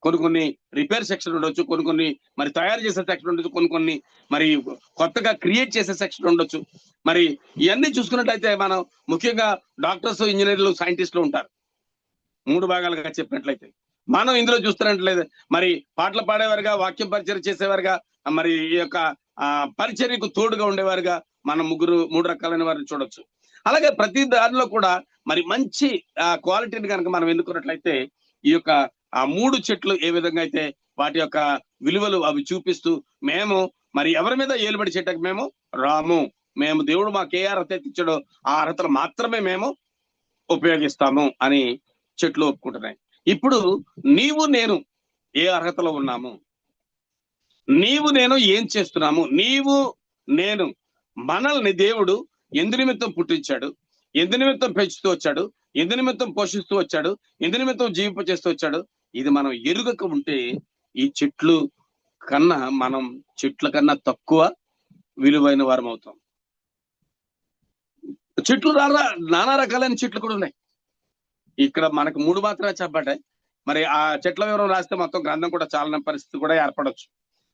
కొన్ని రిపేర్ సెక్షన్ ఉండొచ్చు, కొన్ని మరి తయారు చేసే సెక్షన్ ఉండొచ్చు, కొన్ని మరి కొత్తగా క్రియేట్ చేసే సెక్షన్ ఉండొచ్చు. మరి ఇవన్నీ చూసుకున్నట్లయితే మనం ముఖ్యంగా డాక్టర్స్, ఇంజనీర్లు, సైంటిస్టులు ఉంటారు. 3 భాగాలుగా చెప్పినట్లయితే మనం ఇందులో చూస్తున్నట్లయితే మరి పాటలు పాడేవారుగా, వాక్యం పరిచయం చేసేవారుగా, మరి ఈ యొక్క పరిచర్యకు తోడుగా ఉండేవారుగా మనం 3 రకాలైన వారిని చూడొచ్చు. అలాగే ప్రతి దానిలో కూడా మరి మంచి క్వాలిటీని కనుక మనం ఎన్నుకున్నట్లయితే ఈ యొక్క 3 చెట్లు ఏ విధంగా అయితే వాటి యొక్క విలువలు అవి చూపిస్తూ, మేము మరి ఎవరి మీద ఏలుబడి చేయటానికి మేము రాము, మేము దేవుడు మాకు ఏ అర్హత ఇచ్చాడో ఆ అర్హతలు మాత్రమే మేము ఉపయోగిస్తాము అని చెట్లు ఒప్పుకుంటున్నాయి. ఇప్పుడు నీవు నేను ఏ అర్హతలో ఉన్నాము, నీవు నేను ఏం చేస్తున్నాము, నీవు నేను మనల్ని దేవుడు ఎందు నిమిత్తం పుట్టించాడు, ఎందు నిమిత్తం పెంచుతూ వచ్చాడు, ఎందు నిమిత్తం పోషిస్తూ వచ్చాడు, ఎందు నిమిత్తం జీవింప చేస్తూ వచ్చాడు, ఇది మనం ఎరుగక ఉంటే ఈ చెట్లు కన్నా మనం చెట్ల కన్నా తక్కువ విలువైన వారం అవుతాం. చెట్లు నానా రకాలైన చెట్లు కూడా ఉన్నాయి. ఇక్కడ మనకు 3 మాత్రమే చెప్పబడ్డాయి. మరి ఆ చెట్ల వివరం రాస్తే మొత్తం గ్రంథం కూడా చాలని పరిస్థితి కూడా ఏర్పడవచ్చు.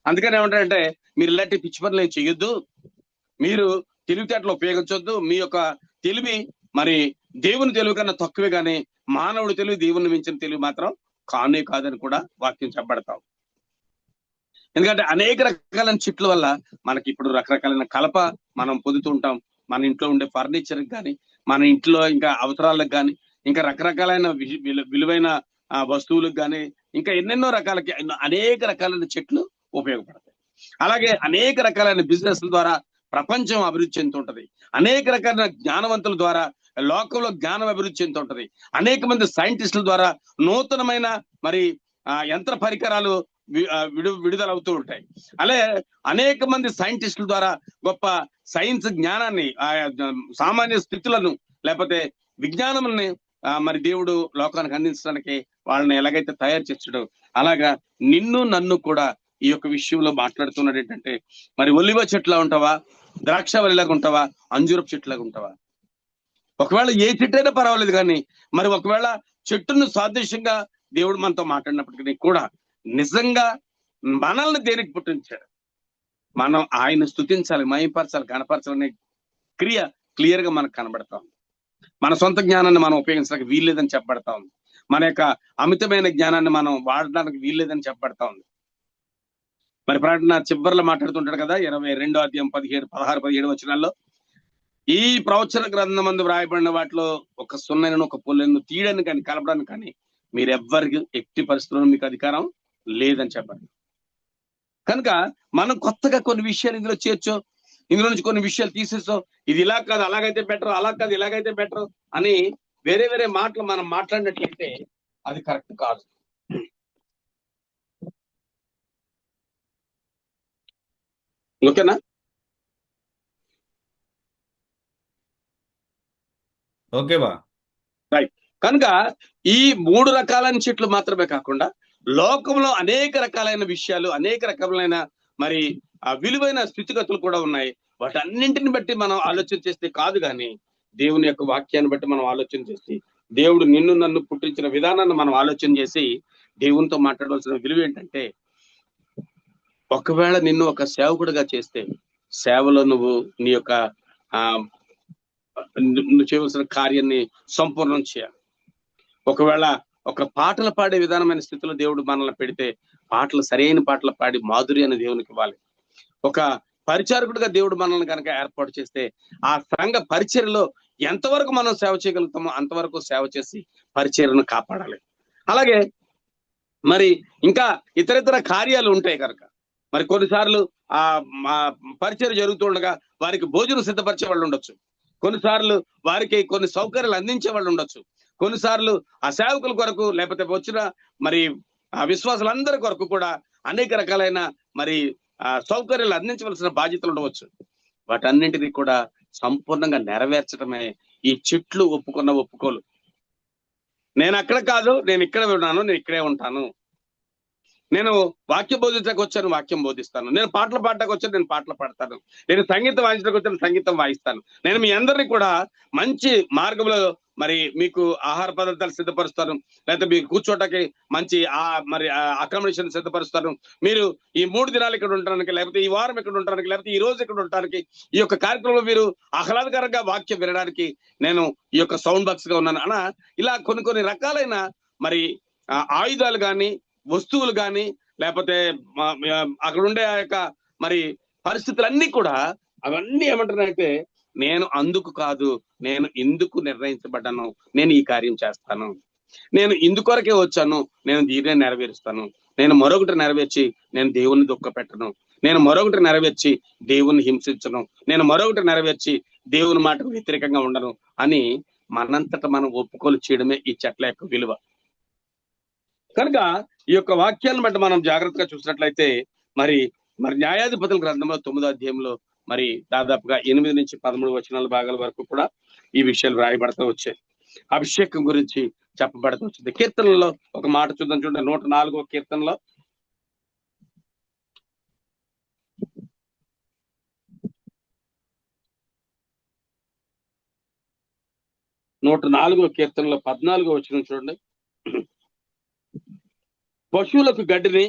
అందుకని ఏమంటారంటే మీరు ఇలాంటి పిచ్చి పనులు ఏం చెయ్యొద్దు, మీరు తెలివితేటలు ఉపయోగించొద్దు. మీ యొక్క తెలివి మరి దేవుని తెలివి కన్నా తక్కువే, కానీ మానవుడి తెలివి దేవుని మించిన తెలివి మాత్రం కానే కాదని కూడా వాక్యం చెప్పబడతాం. ఎందుకంటే అనేక రకాలైన చెట్ల వల్ల మనకి ఇప్పుడు రకరకాలైన కలప మనం పొందుతూ ఉంటాం. మన ఇంట్లో ఉండే ఫర్నిచర్ కానీ, మన ఇంట్లో ఇంకా అవసరాలకు కానీ, ఇంకా రకరకాలైన విలువైన వస్తువులకు కానీ, ఇంకా ఎన్నెన్నో రకాలకి అనేక రకాలైన చెట్లు ఉపయోగపడతాయి. అలాగే అనేక రకాలైన బిజినెస్ ద్వారా ప్రపంచం అభివృద్ధి చెందుతుంటది. అనేక రకాలైన జ్ఞానవంతుల ద్వారా లోకంలో జ్ఞానం అభివృద్ధి చెందుతుంటది. అనేక మంది సైంటిస్టుల ద్వారా నూతనమైన మరి యంత్ర పరికరాలు విడుదలవుతూ ఉంటాయి. అలాగే అనేక మంది సైంటిస్టుల ద్వారా గొప్ప సైన్స్ జ్ఞానాన్ని, సామాన్య స్థితులను లేకపోతే విజ్ఞానాన్ని మరి దేవుడు లోకానికి అందించడానికి వాళ్ళని ఎలాగైతే తయారు చేస్తాడో, అలాగా నిన్ను నన్ను కూడా ఈ యొక్క విషయంలో మాట్లాడుతున్నాడు. ఏంటంటే మరి ఒలివ చెట్లా ఉంటావా, ద్రాక్షవల్లిలాగా ఉంటావా, అంజూరపు చెట్టులాగా ఉంటావా? ఒకవేళ ఏ చెట్టు అయినా పర్వాలేదు, కానీ మరి ఒకవేళ చెట్టును సాదృశ్యంగా దేవుడు మనతో మాట్లాడినప్పటికీ కూడా నిజంగా మనల్ని దేనికి పుట్టించాడు? మనం ఆయన స్తుతించాలి, మహిమపరచాలి, గణపరచాలనే క్రియ క్లియర్ గా మనకు కనబడతా ఉంది. మన సొంత జ్ఞానాన్ని మనం ఉపయోగించడానికి వీల్లేదని చెప్పబడతా ఉంది. మన యొక్క అమితమైన జ్ఞానాన్ని మనం వాడడానికి వీల్లేదని చెప్పబడతా ఉంది. మరి ప్రకటన చివరిలో మాట్లాడుతుంటాడు కదా, 22వ అధ్యాయం 16-17 వచనాల్లో, ఈ ప్రవచన గ్రంథం మందు వ్రాయబడిన వాటిలో ఒక సున్నైనను ఒక పొల్లెను తీయడానికి కానీ కలపడానికి కానీ మీరెవ్వరికి ఎట్టి పరిస్థితుల్లో మీకు అధికారం లేదని చెప్పండి. కనుక మనం కొత్తగా కొన్ని విషయాలు ఇందులో చేర్చో, ఇందులో నుంచి కొన్ని విషయాలు తీసేసో, ఇది ఇలా కాదు అలాగైతే బెటర్, అలా కాదు ఇలాగైతే బెటర్ అని వేరే వేరే మాటలు మనం మాట్లాడినట్లయితే అది కరెక్ట్ కాదు. ఓకేనా? ఓకేవా? రైట్. కనుక ఈ 3 రకాలైన చెట్లు మాత్రమే కాకుండా లోకంలో అనేక రకాలైన విషయాలు, అనేక రకములైన మరి విలువైన స్థితిగతులు కూడా ఉన్నాయి. వాటన్నింటిని బట్టి మనం ఆలోచన చేస్తే కాదు, కానీ దేవుని యొక్క వాక్యాన్ని బట్టి మనం ఆలోచన చేసి, దేవుడు నిన్ను నన్ను పుట్టించిన విధానాన్ని మనం ఆలోచన చేసి దేవునితో మాట్లాడవలసిన విలువ ఏంటంటే, ఒకవేళ నిన్ను ఒక సేవకుడిగా చేస్తే సేవలో నువ్వు నీ యొక్క నువ్వు చేయవలసిన కార్యాన్ని సంపూర్ణం చేయాలి. ఒకవేళ ఒక పాటలు పాడే విధానమైన స్థితిలో దేవుడు మనల్ని పెడితే పాటలు సరైన పాటలు పాడి మాధుర్యాన్ని దేవునికి ఇవ్వాలి. ఒక పరిచారకుడిగా దేవుడు మనల్ని కనుక ఏర్పాటు చేస్తే ఆ సంఘ పరిచర్యలో ఎంతవరకు మనం సేవ చేయగలుగుతామో అంతవరకు సేవ చేసి పరిచర్యను కాపాడాలి. అలాగే మరి ఇంకా ఇతరితర కార్యాలు ఉంటాయి కనుక మరి కొన్నిసార్లు పరిచర్య జరుగుతూ ఉండగా వారికి భోజనం సిద్ధపరిచే వాళ్ళు ఉండొచ్చు, కొన్నిసార్లు వారికి కొన్ని సౌకర్యాలు అందించే వాళ్ళు ఉండొచ్చు, కొన్నిసార్లు ఆ సేవకుల కొరకు లేకపోతే వచ్చిన మరి ఆ విశ్వాసులందరి కొరకు కూడా అనేక రకాలైన మరి సౌకర్యాలు అందించవలసిన బాధ్యతలు ఉండవచ్చు. వాటన్నింటినీ కూడా సంపూర్ణంగా నెరవేర్చడమే ఈ చెట్లు ఒప్పుకోలు. నేను అక్కడ కాదు, నేను ఇక్కడ ఉన్నాను, నేను ఇక్కడే ఉంటాను. నేను వాక్యం బోధించడానికి వచ్చాను, వాక్యం బోధిస్తాను. నేను పాటలు పాడటానికి వచ్చాను, నేను పాటలు పాడతాను. నేను సంగీతం వాయించడానికి వచ్చాను, సంగీతం వాయిస్తాను. నేను మీ అందరినీ కూడా మంచి మార్గంలో మరి మీకు ఆహార పదార్థాలు సిద్ధపరుస్తాను, లేకపోతే మీకు కూర్చోటానికి మంచి మరి అకామిడేషన్ సిద్ధపరుస్తాను. మీరు ఈ 3 దినాలు ఇక్కడ ఉండడానికి, లేకపోతే ఈ వారం ఇక్కడ ఉండడానికి, లేకపోతే ఈ రోజు ఇక్కడ ఉండడానికి, ఈ యొక్క కార్యక్రమంలో మీరు ఆహ్లాదకరంగా వాక్యం వినడానికి నేను ఈ యొక్క సౌండ్ బాక్స్ గా ఉన్నాను అన్న. ఇలా కొన్ని రకాలైన మరి ఆయుధాలు కానీ వస్తువులు కానీ లేకపోతే అక్కడ ఉండే ఆ యొక్క మరి పరిస్థితులన్నీ కూడా అవన్నీ ఏమంటున్నాయంటే, నేను అందుకు కాదు, నేను ఇందుకు నిర్ణయించబడ్డాను, నేను ఈ కార్యం చేస్తాను, నేను ఇందుకొరకే వచ్చాను, నేను దీన్నే నెరవేరుస్తాను, నేను మరొకటి నెరవేర్చి నేను దేవుని దుఃఖ పెట్టను, నేను మరొకటి నెరవేర్చి దేవుని హింసించను, నేను మరొకటి నెరవేర్చి దేవుని మాటకు వ్యతిరేకంగా ఉండను అని మనంతట మనం ఒప్పుకోలు చేయడమే ఈ చెట్ల యొక్క విలువ. కనుక ఈ యొక్క వాక్యాలను బట్టి మనం జాగ్రత్తగా చూసినట్లయితే మరి న్యాయాధిపతుల గ్రంథంలో 9వ అధ్యాయంలో మరి దాదాపుగా 8-13 వచనాల భాగాల వరకు కూడా ఈ విషయాలు రాయబడుతూ వచ్చాయి. అభిషేకం గురించి చెప్పబడుతూ వచ్చింది. కీర్తనలో ఒక మాట చూద్దాం, చూడండి. 104వ కీర్తనలో 104వ కీర్తనలో 14వ వచనం చూడండి. పశువులకు గడ్డిని,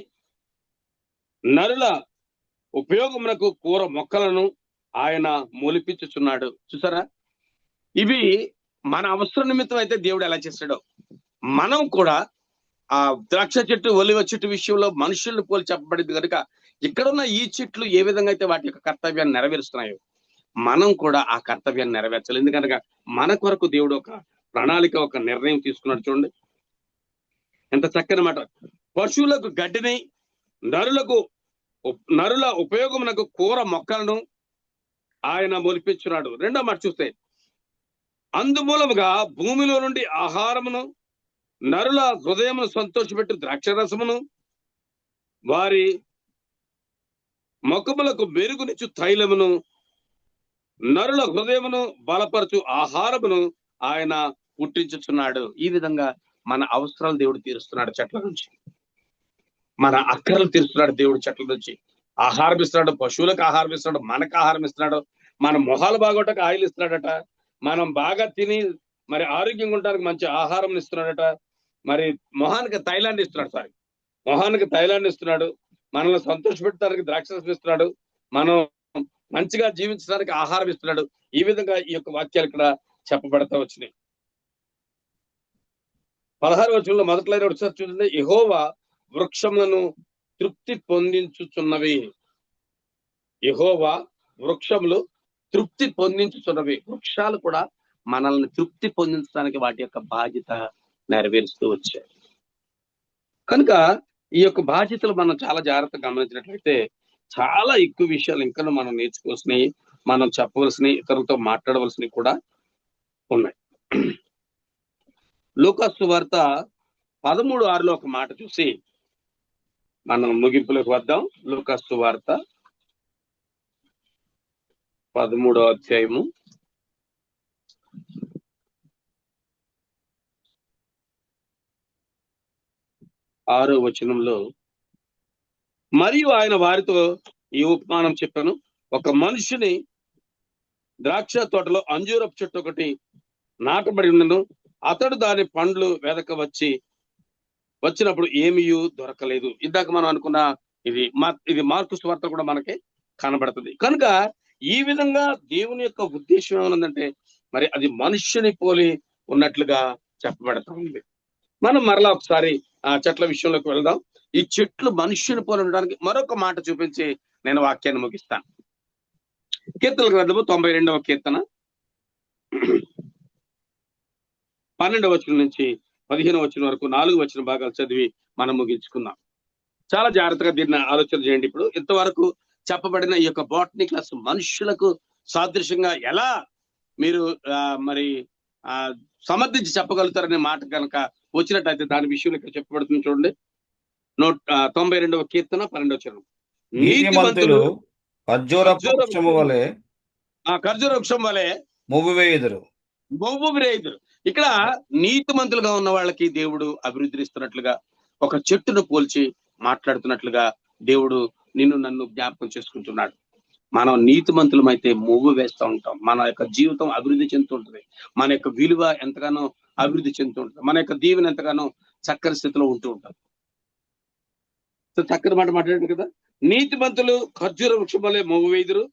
నరుల ఉపయోగమునకు కూర మొక్కలను ఆయన మొలిపించుచున్నాడు. చూసారా, ఇవి మన అవసరం నిమిత్తం అయితే దేవుడు ఎలా చేస్తాడో మనం కూడా ఆ ద్రాక్ష చెట్టు, ఒలివ చెట్టు విషయంలో మనుషుల్ని పోలి చెప్పబడింది కనుక ఇక్కడున్న ఈ చెట్లు ఏ విధంగా అయితే వాటి యొక్క కర్తవ్యాన్ని నెరవేరుస్తున్నాయో మనం కూడా ఆ కర్తవ్యాన్ని నెరవేర్చాలి. ఎందుకనగా మన కొరకు దేవుడు ఒక ప్రణాళిక, ఒక నిర్ణయం తీసుకున్నాడు. చూడండి ఎంత చక్కని మాట. పశువులకు గడ్డిని, నరుల ఉపయోగమునకు కూర మొక్కలను ఆయన మొలిపించున్నాడు. రెండో మాట చూస్తే, అందుమూలముగా భూమిలో నుండి ఆహారమును, నరుల హృదయమును సంతోషపెట్టు ద్రాక్షరసమును, వారి ముఖములకు మెరుగునిచ్చు తైలమును, నరుల హృదయమును బలపరచు ఆహారమును ఆయన పుట్టించుచున్నాడు. ఈ విధంగా మన అవసరాలు దేవుడు తీరుస్తున్నాడు చెట్ల నుంచి, మన అక్కర్లు తీరుస్తున్నాడు దేవుడు చెట్ల నుంచి. ఆహారం ఇస్తున్నాడు, పశువులకు ఆహారం ఇస్తున్నాడు, మనకు ఆహారం ఇస్తున్నాడు, మన మొహాలు బాగోటకు ఆయిల్ ఇస్తున్నాడట, మనం బాగా తిని మరి ఆరోగ్యంగా ఉండడానికి మంచి ఆహారం ఇస్తున్నాడట, మరి మొహానికి తైలాన్ని ఇస్తున్నాడు, మొహానికి తైలాన్ని ఇస్తున్నాడు, మనల్ని సంతోషపెట్టడానికి ద్రాక్షరసం ఇస్తున్నాడు, మనం మంచిగా జీవించడానికి ఆహారం ఇస్తున్నాడు. ఈ విధంగా ఈ యొక్క వాక్యాలు ఇక్కడ చెప్పబడతా వచ్చినాయి. 16వ వచనంలో మొదట్లో ఒకసారి చూడండి. యెహోవా వృక్షములను తృప్తి పొందించుచున్నవి. యెహోవా వృక్షములు తృప్తి పొందించుచున్నవి. వృక్షాలు కూడా మనల్ని తృప్తి పొందించడానికి వాటి యొక్క బాధ్యత నెరవేరుస్తూ వచ్చాయి. కనుక ఈ యొక్క బాధ్యతలు మనం చాలా జాగ్రత్తగా గమనించినట్లయితే చాలా ఎక్కువ విషయాలు ఇంకా మనం నేర్చుకోవాల్సినవి, మనం చెప్పవలసినవి, ఇతరులతో మాట్లాడవలసినవి కూడా ఉన్నాయి. లూకాసు సువార్త 13:6లో ఒక మాట చూసి మనం ముగింపులోకి వద్దాం. లూకాసు సువార్త 13వ అధ్యాయము 6వ వచనంలో, మరియు ఆయన వారితో ఈ ఉపమానం చెప్పాను. ఒక మనుషుని ద్రాక్ష తోటలో అంజూరపు చెట్టు ఒకటి నాటబడి ఉండను. అతడు దాని పండ్లు వెదక వచ్చినప్పుడు ఏమీ దొరకలేదు. ఇందాక మనం అనుకున్న ఇది మార్కు సువార్త కూడా మనకి కనబడుతుంది. కనుక ఈ విధంగా దేవుని యొక్క ఉద్దేశం ఏమనుందంటే మరి అది మనుష్యుని పోలి ఉన్నట్లుగా చెప్పబడతా ఉంది. మనం మరలా ఒకసారి ఆ చెట్ల విషయంలోకి వెళ్దాం. ఈ చెట్లు మనుష్యుని పోలి ఉండడానికి మరొక మాట చూపించి నేను వాక్యాన్ని ముగిస్తాను. కీర్తనల గ్రంథము 92వ కీర్తన 12వ వచనం నుంచి 15వ వచనం వరకు 4 వచన భాగాలు చదివి మనం ముగించుకుందాం. చాలా జాగ్రత్తగా దీన్ని ఆలోచన చేయండి. ఇప్పుడు ఇంతవరకు చెప్పబడిన ఈ యొక్క బాటనీ క్లాస్ మనుషులకు సాదృశ్యంగా ఎలా మీరు మరి సమర్థించి చెప్పగలుగుతారనే మాట కనుక వచ్చినట్టయితే దాని విషయంలో ఇక్కడ చెప్పబడుతుంది. చూడండి 92వ కీర్తన 12వ వచనం. నీతిమంతులు ఖర్జూర వృక్షం వలె మొవ్వు వేయుదురు. ఇక్కడ నీతిమంతులుగా ఉన్న వాళ్ళకి దేవుడు అభివృద్ధినిస్తున్నట్లుగా, ఒక చెట్టును పోల్చి మాట్లాడుతున్నట్లుగా దేవుడు నిన్ను నన్ను జ్ఞాపకం చేసుకుంటున్నాడు. మనం నీతిమంతులమైతే మొవ్వు వేస్తూ ఉంటాం. మన యొక్క జీవితం అభివృద్ధి చెందుతుంటది. మన యొక్క విలువ ఎంతగానో అభివృద్ధి చెందుతుంటది. మన యొక్క దీవెన ఎంతగానో చక్కని స్థితిలో ఉంటూ ఉంటాం. చక్కని మాట మాట్లాడండి కదా. నీతిమంతులు ఖర్జూర వృక్షం వలె మొవ్వు వేయుదురు,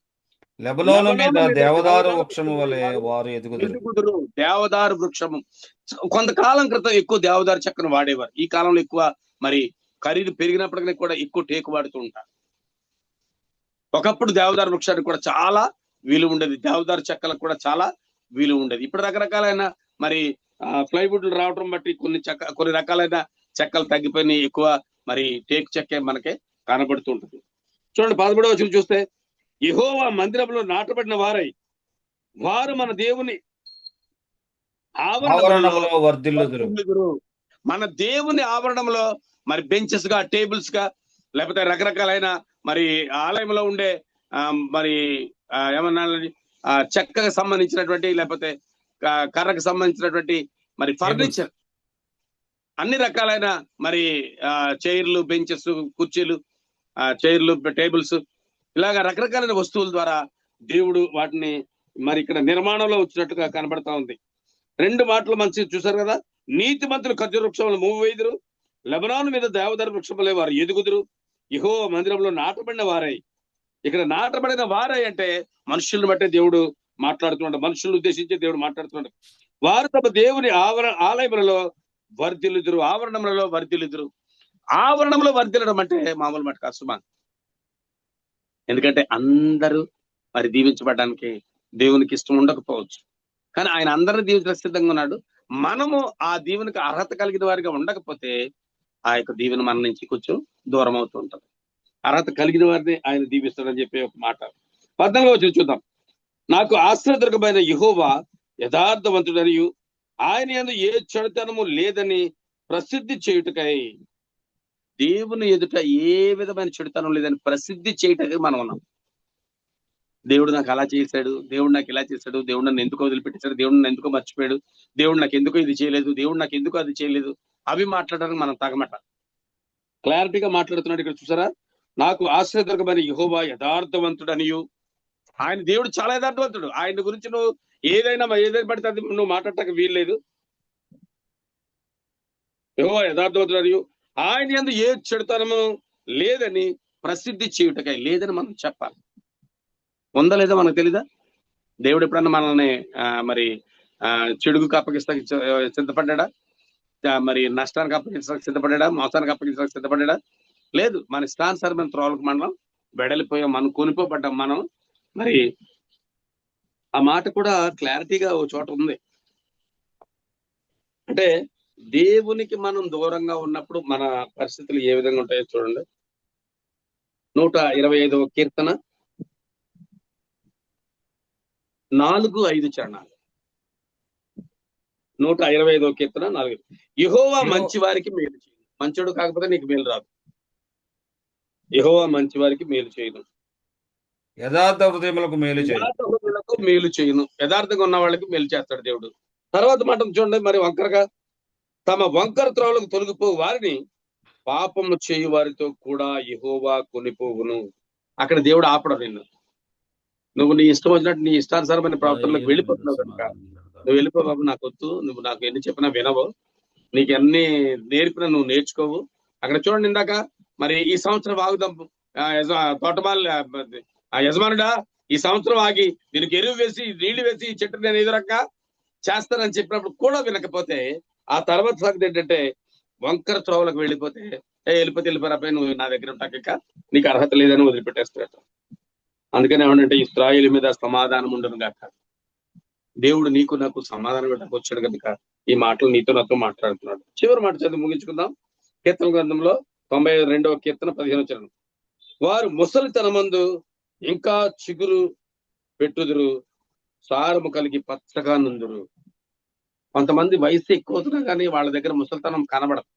లెబనోను మీద దేవదారు వృక్షము వలె వారు ఎదుగుదురు. దేవదారు వృక్షము కొంతకాలం క్రితం ఎక్కువ దేవదారు చెక్కను వాడేవారు. ఈ కాలంలో ఎక్కువ మరి ఖరీదు పెరిగినప్పటికీ కూడా ఎక్కువ టేకు వాడుతూ ఉంటారు. ఒకప్పుడు దేవదారు వృక్షానికి కూడా చాలా విలువ ఉండేది, దేవదారు చెక్కలకు కూడా చాలా విలువ ఉండేది. ఇప్పుడు రకరకాలైన మరి ప్లైవుడ్లు రావడం బట్టి కొన్ని రకాలైన చెక్కలు తగ్గిపోయినాయి. ఎక్కువ మరి టేకు చెక్కే మనకే కనబడుతూ ఉంటుంది. చూడండి 13వ వచనం చూస్తే, యెహోవా మందిరంలో నాటబడిన వారు మన దేవుని ఆవరణంలో వర్ధిల్లుదురు. మన దేవుని ఆవరణంలో మరి బెంచెస్ గా, టేబుల్స్ గా, లేకపోతే రకరకాలైన మరి ఆలయంలో ఉండే మరి ఏమన్నా చెక్కకు సంబంధించినటువంటి లేకపోతే కర్రకు సంబంధించినటువంటి మరి ఫర్నిచర్, అన్ని రకాలైన మరి చైర్లు, బెంచెస్, కుర్చీలు, చైర్లు, టేబుల్స్, ఇలాగ రకరకాలైన వస్తువుల ద్వారా దేవుడు వాటిని మరి ఇక్కడ నిర్మాణంలో వచ్చినట్టుగా కనబడతా ఉంది. 2 మాటలు మంచి చూసారు కదా. నీతి మంతులు ఖర్జూర వృక్షములు మూవేదురు, లెబనాను మీద దేవదారు వృక్షములే వారు ఎదుగుదురు, యెహోవా మందిరంలో నాటబడిన వారై. ఇక్కడ నాటబడిన వారై అంటే మనుషులను బట్టే దేవుడు మాట్లాడుతున్నాడు, మనుషులను ఉద్దేశించి దేవుడు మాట్లాడుతున్నాడు. వారు తమ దేవుని ఆలయములలో వర్ధిల్లుదురు, ఆవరణములలో వర్ధిల్లుదురు. ఆవరణంలో వర్ధిల్లడం అంటే మామూలు మాట కష్టమా? ఎందుకంటే అందరూ మరి దీవించబడడానికి దేవునికి ఇష్టం ఉండకపోవచ్చు, కానీ ఆయన అందరినీ దీవించడానికి సిద్ధంగా ఉన్నాడు. మనము ఆ దీవెనికి అర్హత కలిగిన వారిగా ఉండకపోతే ఆ యొక్క దీవెన మన నుంచి కొంచెం దూరం అవుతూ ఉంటుంది. అర్హత కలిగిన వారిని ఆయన దీవిస్తాడని చెప్పే ఒక మాట. 14వ వచనం చూద్దాం. నాకు ఆశ్రయదుర్గమైన యెహోవా యథార్థవంతుడనియు ఆయన యందు ఏ చెడుతనము లేదని ప్రసిద్ధి చేయుటకై, దేవుని ఎదుట ఏ విధమైన చెడుతనం లేదని ప్రసిద్ధి చేయటకై మనం ఉన్నాం. దేవుడు నాకు అలా చేశాడు, దేవుడు నాకు ఇలా చేశాడు, దేవుడు నన్ను ఎందుకో వదిలిపెట్టేశాడు, దేవుడు నన్ను ఎందుకో మర్చిపోయాడు, దేవుడు నాకు ఎందుకో ఇది చేయలేదు, దేవుడు నాకు ఎందుకో అది చేయలేదు, అవి మాట్లాడడానికి మనం తగమట. క్లారిటీగా మాట్లాడుతున్నాడు ఇక్కడ చూసారా. నాకు ఆశ్రయదుర్గమైన యెహోవా యథార్థవంతుడనియు, ఆయన దేవుడు చాలా యథార్థవంతుడు. ఆయన గురించి నువ్వు ఏదైనా పడితే అది నువ్వు మాట్లాడటానికి వీల్లేదు. యెహోవా యథార్థవంతుడనియు ఆయన యందు ఏ చెడుతనము లేదని ప్రసిద్ధి చేయుటకై, లేదని మనం చెప్పాలి. ఉందా లేదా మనకు తెలీదా? దేవుడు ఎప్పుడన్నా మనల్ని మరి చెడుగుకు అప్పగిస్తానికి సిద్ధపడ్డా? మరి నష్టానికి అప్పగించడానికి సిద్ధపడ్డా? మోసానికి అప్పగించడానికి సిద్ధపడ్డా? లేదు. మన ఇష్టానుసారమైన త్రోవలకు మనం వెడలిపోయాం, మనం కొనిపోబడ్డాం. మనం మరి ఆ మాట కూడా క్లారిటీగా ఓ చోట ఉంది. అంటే దేవునికి మనం దూరంగా ఉన్నప్పుడు మన పరిస్థితులు ఏ విధంగా ఉంటాయో చూడండి. 125వ కీర్తన 4-5 చరణాలు. 125వ కీర్తన 4. యెహోవా మంచి వారికి మేలు చేయను. మంచోడు కాకపోతే నీకు మేలు రాదు. యెహోవా మంచి వారికి మేలు చేయను, యథార్థ హృదయములకు మేలు చేయను. యథార్థ హృదయులకు మేలు చేయను. యథార్థంగా ఉన్న వాళ్ళకి మేలు చేస్తాడు దేవుడు. తర్వాత మాట చూడండి. మరి వంకరగా తమ వంకర త్రోవలకు తొలగిపో వారిని పాపము చేయు వారితో కూడా యెహోవా కొనిపోవును. అక్కడ దేవుడు ఆపడం నిన్ను. నువ్వు నీ ఇష్టం వచ్చినట్టు నీ ఇష్టానుసారమైన ప్రవర్తనలకు వెళ్ళిపోతున్నావు కనుక నువ్వు వెళ్ళిపో బాబు, నాకు వద్దు, నువ్వు నాకు ఎన్ని చెప్పినా వినవు, నీకు ఎన్ని నేర్పినా నువ్వు నేర్చుకోవు. అక్కడ చూడండి, ఇందాక మరి ఈ సంవత్సరం ఆగుదాం తోటమాలి యజమానుడా, ఈ సంవత్సరం ఆగి దీనికి ఎరువు వేసి నీళ్లు వేసి ఈ చెట్టు నేను ఎదురక్క చేస్తానని చెప్పినప్పుడు కూడా వినకపోతే ఆ తర్వాత సంగతి ఏంటంటే వంకర త్రోవలకు వెళ్ళిపోతే వెళ్ళిపోరాపై నువ్వు నా దగ్గర ఉంటాక నీకు అర్హత లేదని వదిలిపెట్టేస్తాడు. అందుకని ఏమంటే ఇశ్రాయేలు మీద సమాధానం ఉండను గాక. దేవుడు నీకు నాకు సమాధానం పెట్టకు వచ్చాడు కనుక ఈ మాటలు నీతో నాతో మాట్లాడుతున్నాడు. చివరి మాట చదివి ముగించుకుందాం. కీర్తన గ్రంథంలో 92వ కీర్తన 15వ చరణం. వారు ముసలితనమందు ఇంకా చిగురు పెట్టుదురు, సారము కలిగి పచ్చగా నుందురు. కొంతమంది వయసు ఎక్కువ అవుతున్నా కానీ వాళ్ళ దగ్గర ముసలితనం కనబడదు.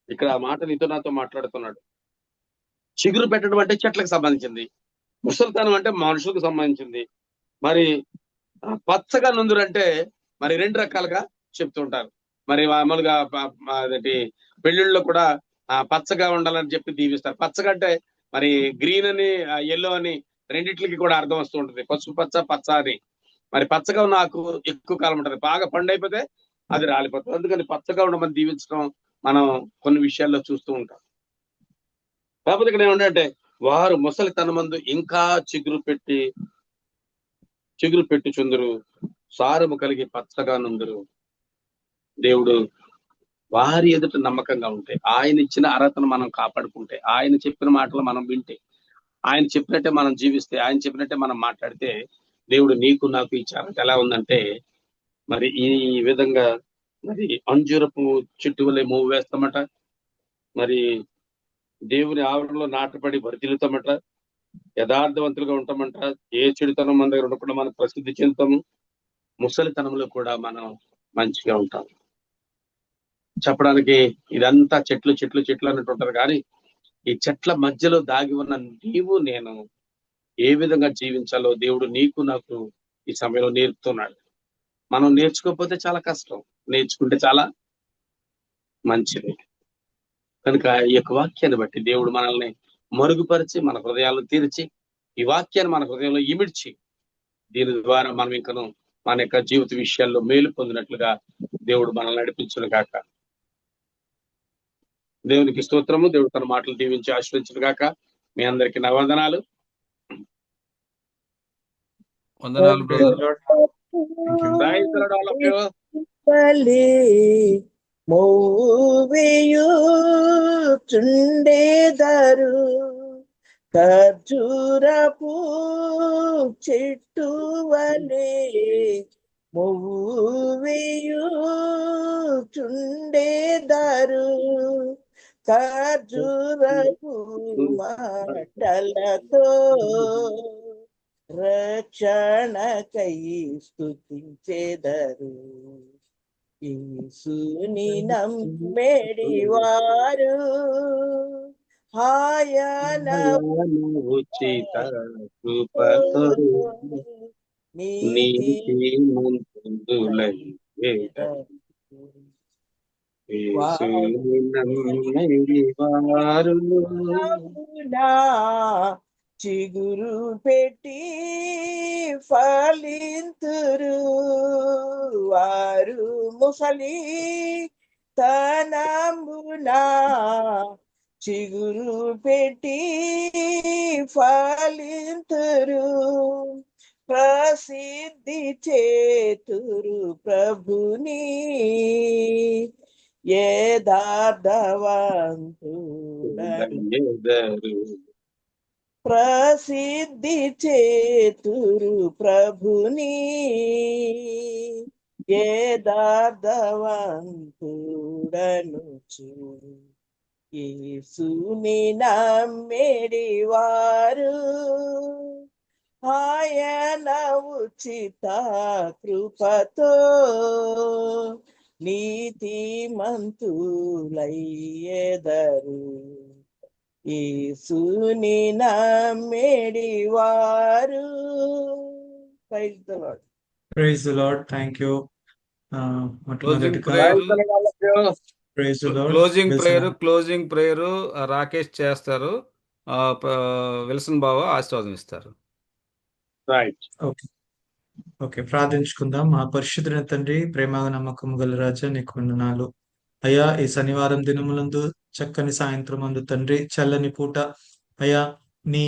ఇక్కడ ఆ మాట నీతో నాతో మాట్లాడుతున్నాడు. చిగురు పెట్టడం అంటే చెట్లకు సంబంధించింది, ముసలితనం అంటే మనుషులకు సంబంధించింది. మరి పచ్చగా నుందురు అంటే మరి 2 రకాలుగా చెప్తూ ఉంటారు. మరి మామూలుగా అదేంటి పెళ్లిళ్ళలో కూడా పచ్చగా ఉండాలని చెప్పి దీవిస్తారు. పచ్చగా అంటే మరి గ్రీన్ అని ఎల్లో అని రెండిట్లకి కూడా అర్థం వస్తూ ఉంటుంది. పసుపు పచ్చ, పచ్చ అని. మరి పచ్చగా ఉన్న ఆకు ఎక్కువ కాలం ఉంటుంది, బాగా పండు అయిపోతే అది రాలిపోతుంది. అందుకని పచ్చగా ఉండమని దీవించడం మనం కొన్ని విషయాల్లో చూస్తూ ఉంటాం. కాకపోతే ఇక్కడ ఏమంటే వారు ముసలితనమందు ఇంకా చిగురు పెట్టుచుందురు, సారము కలిగి పచ్చగా నుందురు. దేవుడు వారి ఎదుట నమ్మకంగా ఉంటే, ఆయన ఇచ్చిన అర్హతను మనం కాపాడుకుంటే, ఆయన చెప్పిన మాటలు మనం వింటే, ఆయన చెప్పినట్టే మనం జీవిస్తే, ఆయన చెప్పినట్టే మనం మాట్లాడితే దేవుడు నీకు నాకు ఇచ్చే అర్హత ఎలా ఉందంటే మరి ఈ విధంగా మరి అంజూరపు చెట్టు వలె మూవ్ వేస్తామట, మరి దేవుని ఆవరణలో నాటపడి వర్ధిల్లుతామట, యథార్థవంతులుగా ఉంటామంట, ఏ చెడుతనం మన దగ్గర ఉండకుండా మనం ప్రసిద్ధి చెందుతాము, ముసలితనంలో కూడా మనం మంచిగా ఉంటాం. చెప్పడానికి ఇదంతా చెట్లు చెట్లు చెట్లు అన్నట్టు ఉంటారు, కానీ ఈ చెట్ల మధ్యలో దాగి ఉన్న నీవు నేను ఏ విధంగా జీవించాలో దేవుడు నీకు నాకు ఈ సమయంలో నేర్పుతున్నాడు. మనం నేర్చుకోకపోతే చాలా కష్టం, నేర్చుకుంటే చాలా మంచిది. కనుక ఈ యొక్క వాక్యాన్ని బట్టి దేవుడు మనల్ని మరుగుపరిచి మన హృదయాలను తీర్చి ఈ వాక్యాన్ని మన హృదయంలో ఇమిడ్చి దీని ద్వారా మనం ఇంకను మన యొక్క జీవిత విషయాల్లో మేలు పొందినట్లుగా దేవుడు మనల్ని నడిపించును గాక. దేవునికి స్తోత్రము. దేవుడు తన మాటలు దీవించి ఆశీర్వదించును గాక. మీ అందరికీ నా వందనాలు. వందనాలు brother. Praise the Lord, all of you. చుండేదారు ఖర్జూరపు చెట్టు వలే చుండేదారు ఖర్జూరపు మాటలతో రక్షణకై స్తుతించెదరు. యేసుని నమ్మెడి వారు ఆయన ఉచిత కృపతో నీతిమంతులై యేసుని నమ్మెడి వారు చిగురు పెట్టి ఫలింతురు. వారు ముసలి తనమునా చిగురు పెట్టి ఫలింతురు. ప్రసిద్ధి చేతురు ప్రభుని యథార్థవంతుడను. ప్రసిద్ధి చేతురు ప్రభుని యథార్థవంతుడనుచు. యేసుని నమ్మెడి వారు ఆయన ఉచిత కృపతో నీతిమంతులయ్యెదరు. యేసుని నమ్మెడి వారు. Praise the Lord. Praise the Lord. Thank you. Closing prayer Rakesh చేస్తారు. విల్సన్ బావ ఆశీర్వాదం ఇస్తారు. ఓకే, ప్రార్థించుకుందాం. మా పరిశుద్ధుడైన తండ్రి, ప్రేమ నమ్మకం గల రాజా, నీకు వందనాలు అయ్యా. ఈ శనివారం దినములందు చక్కని సాయంత్రం అందు తండ్రి, చల్లని పూట అయ్యా, నీ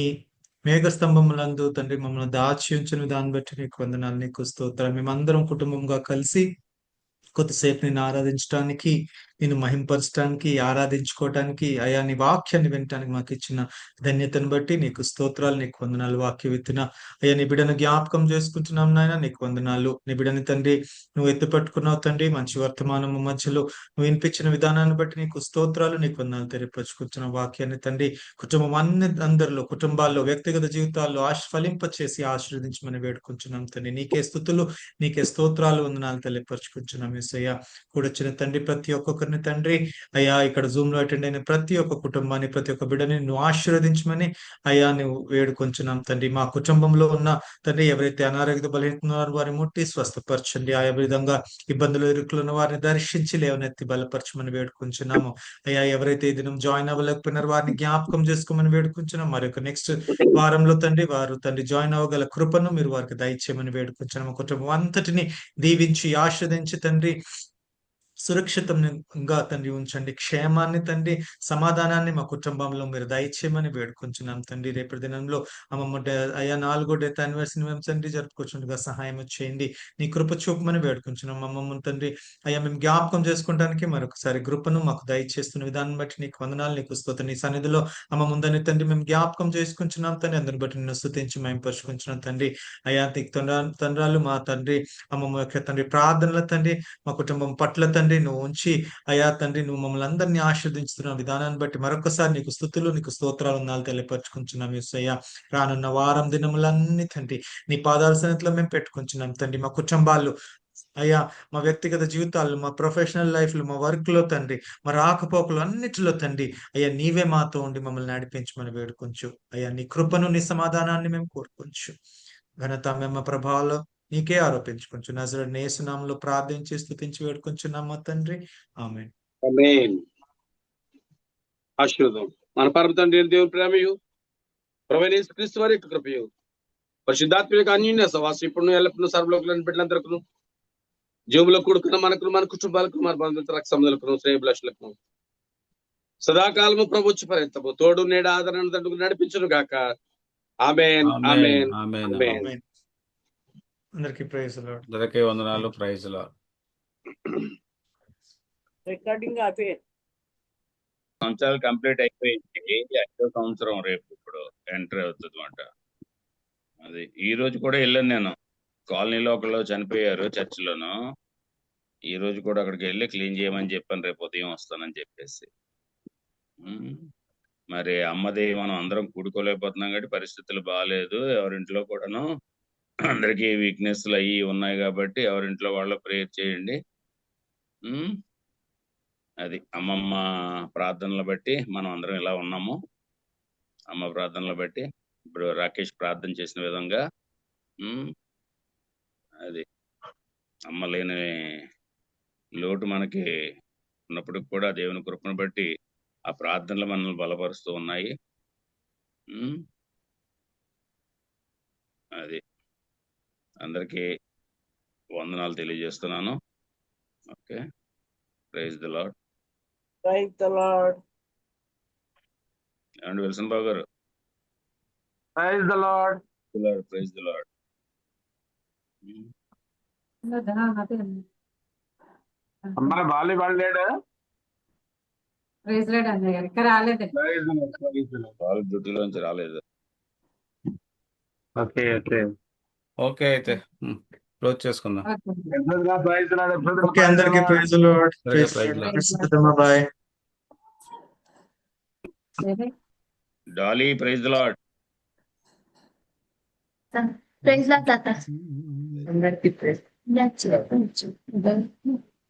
మేఘస్తంభములందు తండ్రి మమ్మల్ని దాచి ఉంచిన దాన్ని బట్టి నీకు వందనాలు, నీకు స్తోత్రం. మేమందరం కుటుంబంగా కలిసి కొద్దిసేపు నేను ఆరాధించడానికి, నేను మహింపరచడానికి, ఆరాధించుకోవటానికి అయా నీ వాక్యాన్ని వినటానికి మాకు ఇచ్చిన ధన్యతను బట్టి నీకు స్తోత్రాలు, నీకు వందనాలు. వాక్య విత్తిన అయ్యా నీ బిడ్డను జ్ఞాపకం చేసుకుంటున్నాం నాయన, నీకు వందనాలు. నీ బిడ్డని తండ్రి నువ్వు ఎత్తుపట్టుకున్నావు తండ్రి, మంచి వర్తమానము మధ్యలో నువ్వు వినిపించిన విధానాన్ని బట్టి నీకు స్తోత్రాలు, నీకు వందనాలు తెలియపరుచుకుంటున్న వాక్యాన్ని తండ్రి కుటుంబం అందరిలో, కుటుంబాల్లో, వ్యక్తిగత జీవితాల్లో ఫలింప చేసి ఆశీర్వదించమని వేడుకుంటున్నాం తండ్రి. నీకే స్తుతులు, నీకే స్తోత్రాలు, వందనాలు తెలియపరుచుకుంటున్నాం. యేసయ్యా కూడొచ్చిన తండ్రి ప్రతి ఒక్కొక్కరిని తండ్రి అయ్యా, ఇక్కడ జూమ్ లో అటెండ్ అయిన ప్రతి ఒక్క కుటుంబాన్ని, ప్రతి ఒక్క బిడ్డని నువ్వు ఆశీర్వదించమని అయ్యా నువ్వు వేడుకొంచున్నాం తండ్రి. మా కుటుంబంలో ఉన్న తండ్రి ఎవరైతే అనారోగ్య బలహీనన్నారో వారిని ముట్టి స్వస్థపరచండి. ఆయా విధంగా ఇబ్బందులు ఇరుకులున్న వారిని దర్శించి లేవనెత్తి బలపరచమని వేడుకుంటున్నాము. అయ్యా ఎవరైతే ఈ దినం జాయిన్ అవ్వలేకపోయినారో వారిని జ్ఞాపకం చేసుకోమని వేడుకుంటున్నాం. మరి నెక్స్ట్ వారంలో తండ్రి వారు తండ్రి జాయిన్ అవ్వగల కృపను మీరు వారికి దయచేయమని వేడుకుంటున్నాము. కుటుంబం అంతటిని దీవించి ఆశీర్వదించి తండ్రి సురక్షితంగా తండ్రి ఉంచండి. క్షేమాన్ని తండ్రి, సమాధానాన్ని మా కుటుంబంలో మీరు దయచేయమని వేడుకుంటున్నాం తండ్రి. రేపటి దినంలో అమ్మమ్మ అయ్యా 4వ డెత్ యానివర్సరీ మేము తండ్రి జరుపుకుంటుండగా సహాయం చేయండి, నీ కృప చూపమని వేడుకుంటున్నాం. అమ్మమ్మ తండ్రి అయ్యా మేము జ్ఞాపకం చేసుకోవడానికి మరొకసారి కృపను మాకు దయచేస్తున్న విధానం బట్టి నీకు వందనాలు, నీకు స్తోత్రం. నీ సన్నిధిలో అమ్మ ముందని తండ్రి మేము జ్ఞాపకం చేసుకుంటున్నాం తండ్రి. అందుని బట్టి నిన్ను స్తుతించి మేము పరుచుకుంటున్నాం తండ్రి. అయ్యా తండ్రాలు మా తండ్రి అమ్మమ్మ యొక్క తండ్రి ప్రార్థనల తండ్రి మా కుటుంబం పట్ల తండ్రి నువ్వు ఉంచి అయా తండ్రి నువ్వు మమ్మల్ని అందరినీ ఆశీర్వదించుతున్న విధానాన్ని బట్టి మరొకసారి నీకు స్తుతులు, నీకు స్తోత్రాలు ఉన్నాలు తెలియపరచుకుంటున్నాం. యేసయ్యా రానున్న వారం దినములన్నీ తండ్రి నీ పాదాల సన్నిధిలో మేము పెట్టుకుంటున్నాం తండ్రి. మా కుటుంబాలు అయ్యా, మా వ్యక్తిగత జీవితాలు, మా ప్రొఫెషనల్ లైఫ్ లో, మా వర్క్ లో తండ్రి, మా రాకపోకలు అన్నిటిలో తండ్రి అయ్యా నీవే మాతో ఉండి మమ్మల్ని నడిపించమని వేడుకొంచు. అయ్యా నీ కృపను, నీ సమాధానాన్ని మేము కోరుకొంచు. ఘనత మేము ప్రభావాలు నీకే ఆరోపించుకొంచు. నజరేయుడైన యేసు నామములో ప్రార్థించి స్తుతించి వేడుకొంచున్నాము తండ్రి. ఆమేన్. ఆమేన్. ఆశీర్వాదం. మన పరమ తండ్రి దేవుని ప్రేమయు ప్రభువైన యేసుక్రీస్తు వారి యొక్క కృపయు పరిశుద్ధాత్మిక అన్యోన్య సహవాసం ఇప్పుడు ఎల్లప్పుడూ సర్వలోకులను బిడ్డలందరికీ జీవులో కూడుకున్న మనకు మన కుటుంబాలకు మన బంధువులకు రక్త సంబంధులకు శ్రేయభిలాషులకు సదాకాలము ప్రభుత్వ పర్యంతము తోడు నేడు ఆదరణ దండుకు నడిపించును గాక. ఆమేన్ ఆమేన్ ఆమేన్. ఆమేన్. అందరికీ ప్రైజ్ లార్డ్. అందరికీ వందనాలు. Praise lord. రికార్డింగ్ ఆపే సంవత్సరాలు కంప్లీట్ అయిపోయింది. 5వ సంవత్సరం రేపు ఇప్పుడు ఎంటర్ అవుతుంది అనమాట. అది ఈ రోజు కూడా వెళ్ళాను నేను. కాలనీలో ఒకళ్ళు చనిపోయారు చర్చిలోను. ఈ రోజు కూడా అక్కడికి వెళ్ళి క్లీన్ చేయమని చెప్పాను, రేపు ఉదయం వస్తానని చెప్పేసి. మరి అమ్మది మనం అందరం కూడుకోలేకపోతున్నాం కాబట్టి పరిస్థితులు బాగాలేదు. ఎవరింట్లో కూడాను అందరికీ వీక్నెస్లు అయ్యి ఉన్నాయి కాబట్టి ఎవరింట్లో వాళ్ళ ప్రేయర్ చేయండి. అది అమ్మమ్మ ప్రార్థనలు బట్టి మనం అందరం ఇలా ఉన్నాము. అమ్మ ప్రార్థనలు బట్టి ఇప్పుడు రాకేష్ ప్రార్థన చేసిన విధంగా అది అమ్మ లేని లోటు మనకి ఉన్నప్పటికి కూడా దేవుని కృపను బట్టి ఆ ప్రార్థనలు మనల్ని బలపరుస్తూ ఉన్నాయి. అది అందరికీ వందనాలు తెలియజేస్తున్నాను. Okay, praise the Lord. Praise the Lord. ఏమండి Wilson Babu garu? Praise the Lord. Praise the Lord. అమ్మాయి బాలి వాళ్ళేడా? ప్రైజ్ లార్డ్ అన్నయ్య గారు ఇంకా రాలేదండి. వాళ్ళు డ్యూటీలోంచి రాలేదు. ఓకే ఓకే ఓకే, అయితే క్లోజ్ చేసుకుందాం. ఓకే, అందరికీ praise Lord. Praise Lord. Bye. Dolly praise the Lord. Praise Lord తాత. అందరికీ ప్రైజ్.